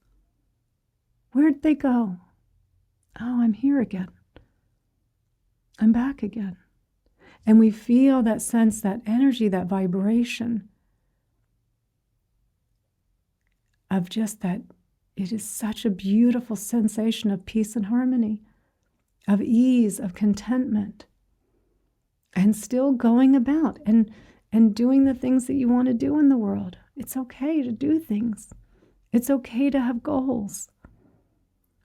Where'd they go? Oh, I'm here again. I'm back again. And we feel that sense, that energy, that vibration of just that. It is such a beautiful sensation of peace and harmony, of ease, of contentment, and still going about and doing the things that you want to do in the world. It's okay to do things. It's okay to have goals,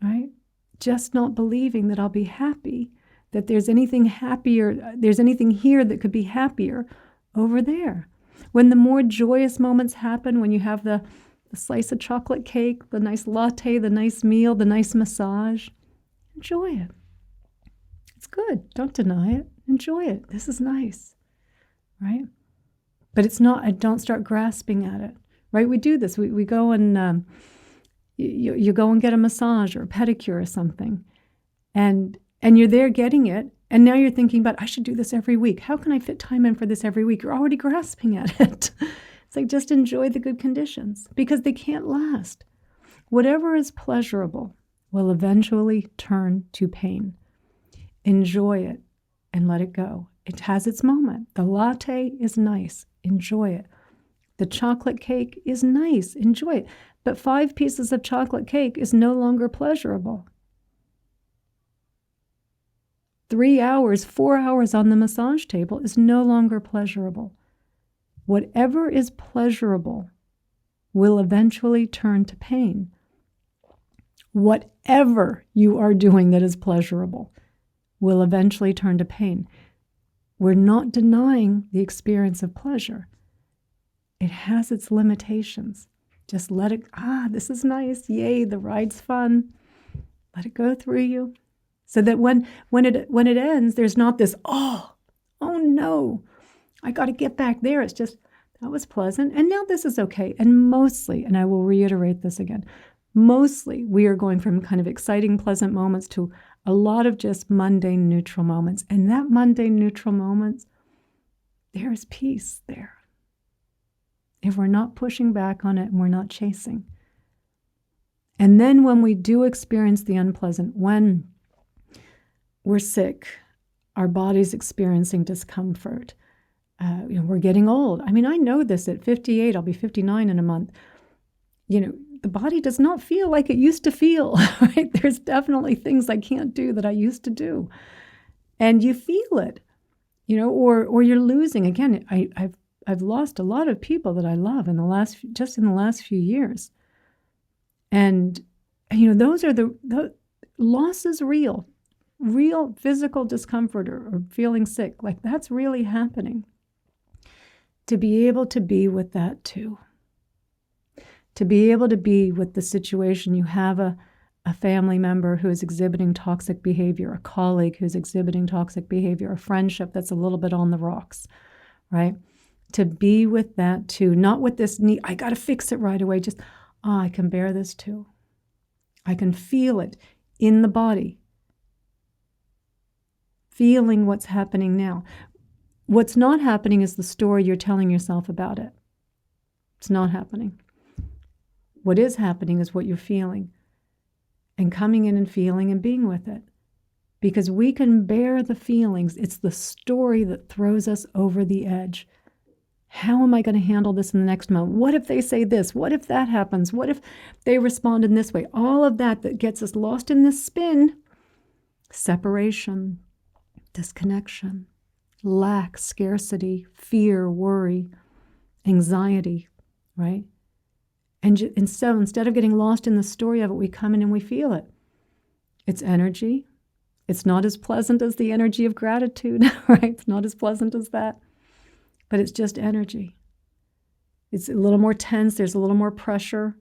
right? Just not believing that I'll be happy, that there's anything happier, there's anything here that could be happier over there. When the more joyous moments happen, when you have the slice of chocolate cake, the nice latte, the nice meal, the nice massage, enjoy it. It's good. Don't deny it. Enjoy it. This is nice, right? But it's not, don't start grasping at it, right? We do this. We go and you go and get a massage or a pedicure or something, and you're there getting it, and now you're thinking about, I should do this every week. How can I fit time in for this every week? You're already grasping at it. It's like, just enjoy the good conditions, because they can't last. Whatever is pleasurable will eventually turn to pain. Enjoy it and let it go. It has its moment. The latte is nice. Enjoy it. The chocolate cake is nice. Enjoy it. But 5 pieces of chocolate cake is no longer pleasurable. 3 hours, 4 hours on the massage table is no longer pleasurable. Whatever is pleasurable will eventually turn to pain. Whatever you are doing that is pleasurable will eventually turn to pain. We're not denying the experience of pleasure. It has its limitations. Just let it, this is nice. Yay, the ride's fun. Let it go through you. So that when it ends, there's not this, oh no, I got to get back there. It's just, that was pleasant. And now this is okay. And mostly, and I will reiterate this again, mostly we are going from kind of exciting, pleasant moments to a lot of just mundane, neutral moments. And that mundane, neutral moments, there's peace there. If we're not pushing back on it and we're not chasing. And then when we do experience the unpleasant, when we're sick, our body's experiencing discomfort, we're getting old. I mean, I know this at 58, I'll be 59 in a month. The body does not feel like it used to feel, right? There's definitely things I can't do that I used to do. And you feel it, or you're losing. Again, I've lost a lot of people that I love in the last few years. And those are the loss is real physical discomfort or feeling sick. Like, that's really happening. To be able to be with that too. To be able to be with the situation, you have a family member who is exhibiting toxic behavior, a colleague who's exhibiting toxic behavior, a friendship that's a little bit on the rocks, right? To be with that too, not with this need, I got to fix it right away. Just, I can bear this too. I can feel it in the body. Feeling what's happening now. What's not happening is the story you're telling yourself about it. It's not happening. What is happening is what you're feeling, and coming in and feeling and being with it. Because we can bear the feelings. It's the story that throws us over the edge. How am I going to handle this in the next moment? What if they say this? What if that happens? What if they respond in this way? All of that gets us lost in this spin. Separation, disconnection, lack, scarcity, fear, worry, anxiety, right? And so instead of getting lost in the story of it, we come in and we feel it. It's energy. It's not as pleasant as the energy of gratitude, right? It's not as pleasant as that. But it's just energy. It's a little more tense. There's a little more pressure.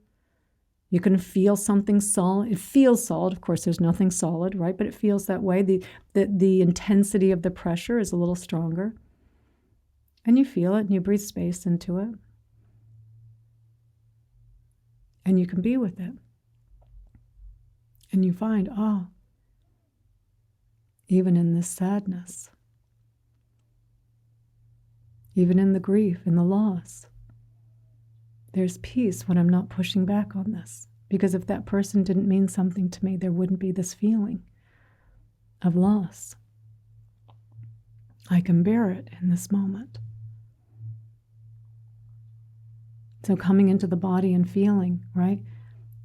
You can feel something solid. It feels solid. Of course, there's nothing solid, right? But it feels that way. The intensity of the pressure is a little stronger. And you feel it, and you breathe space into it. And you can be with it. And you find, even in this sadness, even in the grief and the loss, there's peace when I'm not pushing back on this. Because if that person didn't mean something to me, there wouldn't be this feeling of loss. I can bear it in this moment. So coming into the body and feeling, right?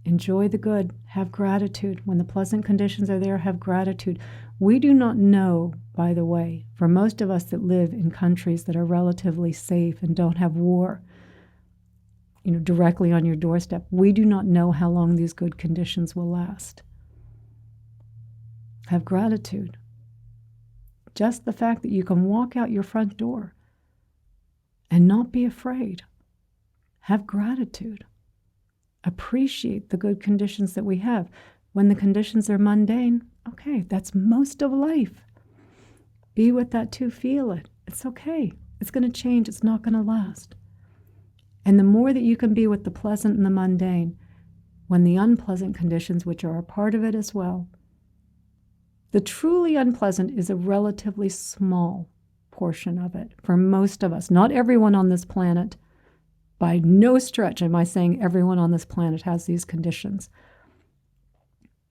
Enjoy the good, have gratitude. When the pleasant conditions are there, have gratitude. We do not know, by the way, for most of us that live in countries that are relatively safe and don't have war, directly on your doorstep, we do not know how long these good conditions will last. Have gratitude. Just the fact that you can walk out your front door and not be afraid. Have gratitude. Appreciate the good conditions that we have. When the conditions are mundane, okay, that's most of life. Be with that too. Feel it. It's okay. It's going to change. It's not going to last. And the more that you can be with the pleasant and the mundane, when the unpleasant conditions, which are a part of it as well, the truly unpleasant is a relatively small portion of it for most of us. Not everyone on this planet, by no stretch am I saying everyone on this planet has these conditions.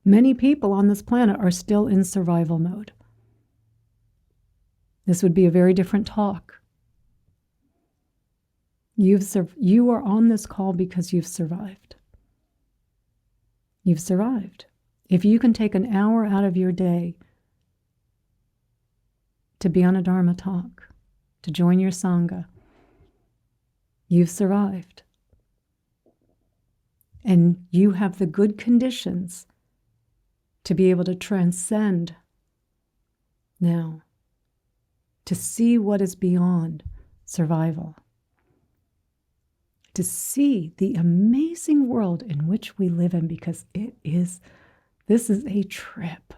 Many people on this planet are still in survival mode. This would be a very different talk. You are on this call because you've survived. You've survived. If you can take an hour out of your day to be on a Dharma talk, to join your Sangha, you've survived. And you have the good conditions to be able to transcend now, to see what is beyond survival, to see the amazing world in which we live in, because this is a trip.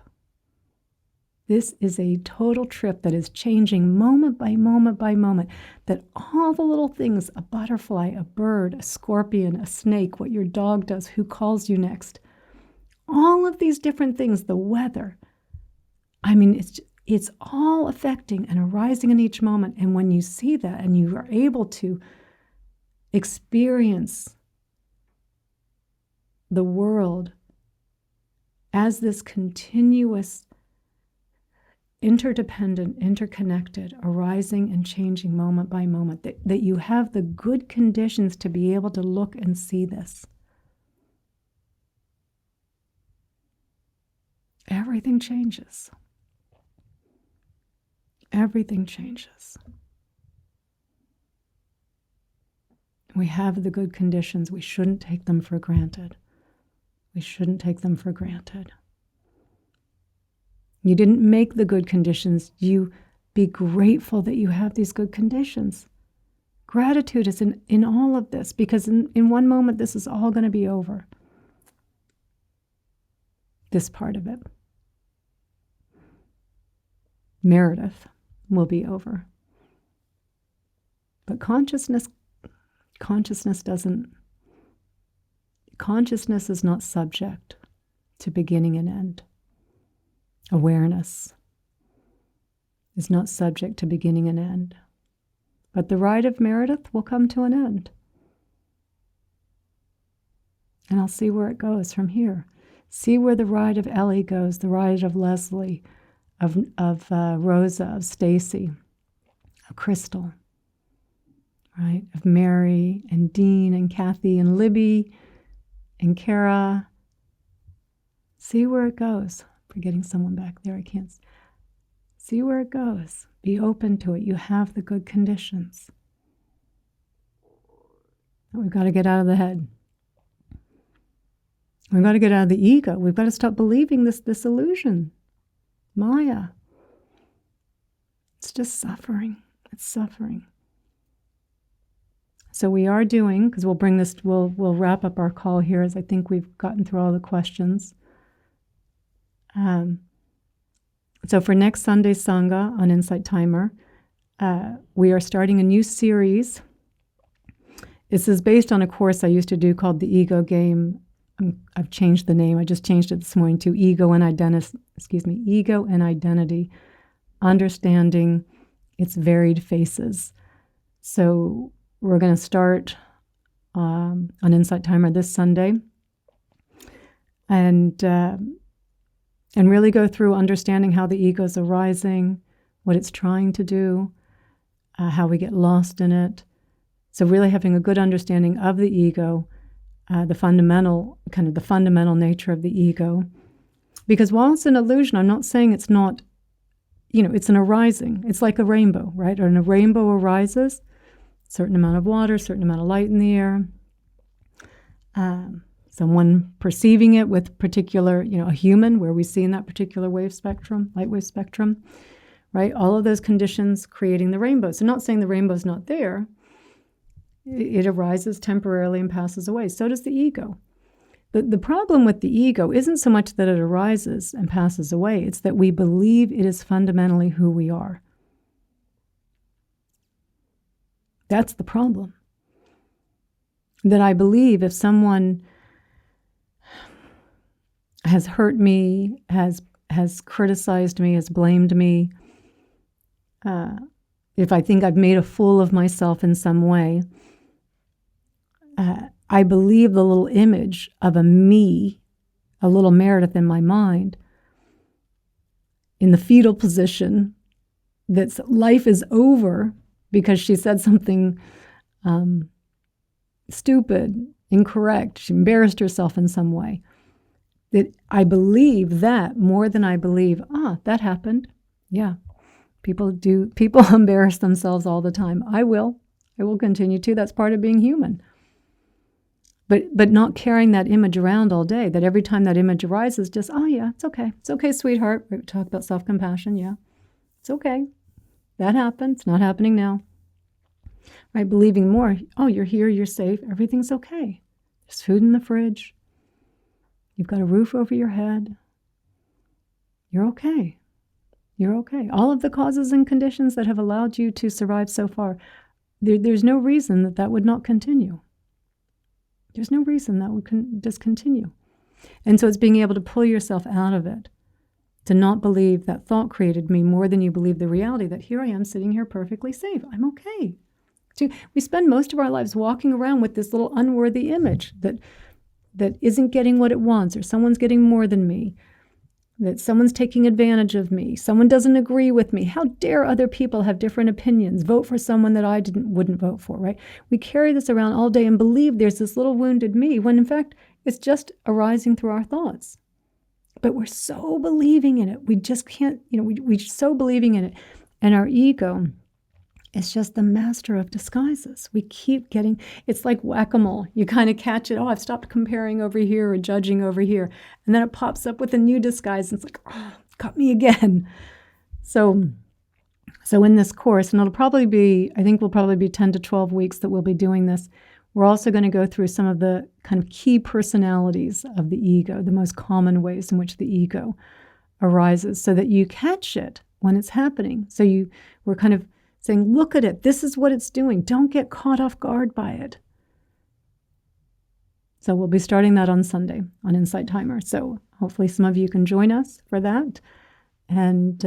This is a total trip that is changing moment by moment by moment, that all the little things, a butterfly, a bird, a scorpion, a snake, what your dog does, who calls you next, all of these different things, the weather, I mean, it's all affecting and arising in each moment. And when you see that and you are able to experience the world as this continuous, interdependent, interconnected, arising and changing moment by moment, that you have the good conditions to be able to look and see this. Everything changes. Everything changes. We have the good conditions. We shouldn't take them for granted. We shouldn't take them for granted. You didn't make the good conditions. You be grateful that you have these good conditions. Gratitude is in all of this, because in one moment this is all going to be over. This part of it. Meredith will be over. But consciousness is not subject to beginning and end. Awareness is not subject to beginning and end. But the ride of Meredith will come to an end. And I'll see where it goes from here. See where the ride of Ellie goes, the ride of Leslie, of Rosa, of Stacy, of Crystal, right? Of Mary and Dean and Kathy and Libby and Kara. See where it goes. Forgetting someone back there, I can't. See where it goes. Be open to it. You have the good conditions. We've got to get out of the head. We've got to get out of the ego. We've got to stop believing this illusion. Maya. It's just suffering. It's suffering. So we are doing, because we'll wrap up our call here, as I think we've gotten through all the questions. So for next Sunday's Sangha on Insight Timer, we are starting a new series. This is based on a course I used to do called The Ego Game. I've changed the name. I just changed it this morning to Ego and Identity, Understanding Its Varied Faces. So we're going to start on Insight Timer this Sunday, and really go through understanding how the ego is arising, what it's trying to do, how we get lost in it. So really having a good understanding of the ego, the fundamental nature of the ego. Because while it's an illusion, I'm not saying it's not, it's an arising. It's like a rainbow, right? When a rainbow arises, certain amount of water, certain amount of light in the air, someone perceiving it with particular, a human, where we see in that particular wave spectrum, light wave spectrum, right? All of those conditions creating the rainbow. So not saying the rainbow's not there. It arises temporarily and passes away. So does the ego. The problem with the ego isn't so much that it arises and passes away, it's that we believe it is fundamentally who we are. That's the problem. That I believe if someone has hurt me, has criticized me, has blamed me, if I think I've made a fool of myself in some way, I believe the little image of a me, a little Meredith in my mind, in the fetal position, that life is over because she said something stupid, incorrect, she embarrassed herself in some way. That I believe that more than I believe, that happened. Yeah, people embarrass themselves all the time. I will continue to. That's part of being human. But not carrying that image around all day, that every time that image arises, just, yeah, it's okay. It's okay, sweetheart. We talk about self-compassion, yeah. It's okay. That happened. It's not happening now. Right? Believing more, you're here, you're safe, everything's okay. There's food in the fridge. You've got a roof over your head. You're okay. You're okay. All of the causes and conditions that have allowed you to survive so far, there's no reason that would not continue. There's no reason that would discontinue. And so it's being able to pull yourself out of it, to not believe that thought created me more than you believe the reality that here I am sitting here perfectly safe. I'm okay. We spend most of our lives walking around with this little unworthy image that isn't getting what it wants, or someone's getting more than me, that someone's taking advantage of me, someone doesn't agree with me. How dare other people have different opinions, vote for someone that I wouldn't vote for, right? We carry this around all day and believe there's this little wounded me, when in fact it's just arising through our thoughts. But we're so believing in it. We just can't, we're so believing in it. And our ego is just the master of disguises. We keep getting, it's like whack-a-mole. You kind of catch it. I've stopped comparing over here or judging over here. And then it pops up with a new disguise. And it's like, got me again. So in this course, and it'll probably be, I think we'll probably be 10 to 12 weeks that we'll be doing this. We're also going to go through some of the kind of key personalities of the ego, the most common ways in which the ego arises, so that you catch it when it's happening. So we're kind of saying, look at it. This is what it's doing. Don't get caught off guard by it. So we'll be starting that on Sunday on Insight Timer. So hopefully some of you can join us for that. And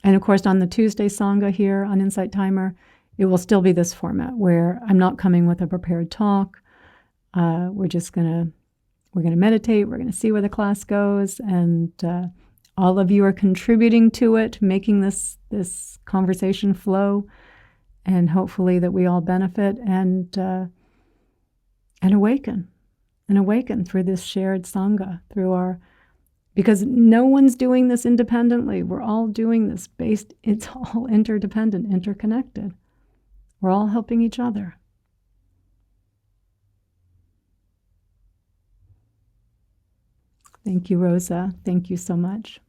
of course, on the Tuesday Sangha here on Insight Timer, it will still be this format where I'm not coming with a prepared talk. We're going to meditate. We're going to see where the class goes. And all of you are contributing to it, making this conversation flow, and hopefully that we all benefit and awaken through this shared Sangha, because no one's doing this independently. We're all doing this it's all interdependent, interconnected. We're all helping each other. Thank you, Rosa. Thank you so much.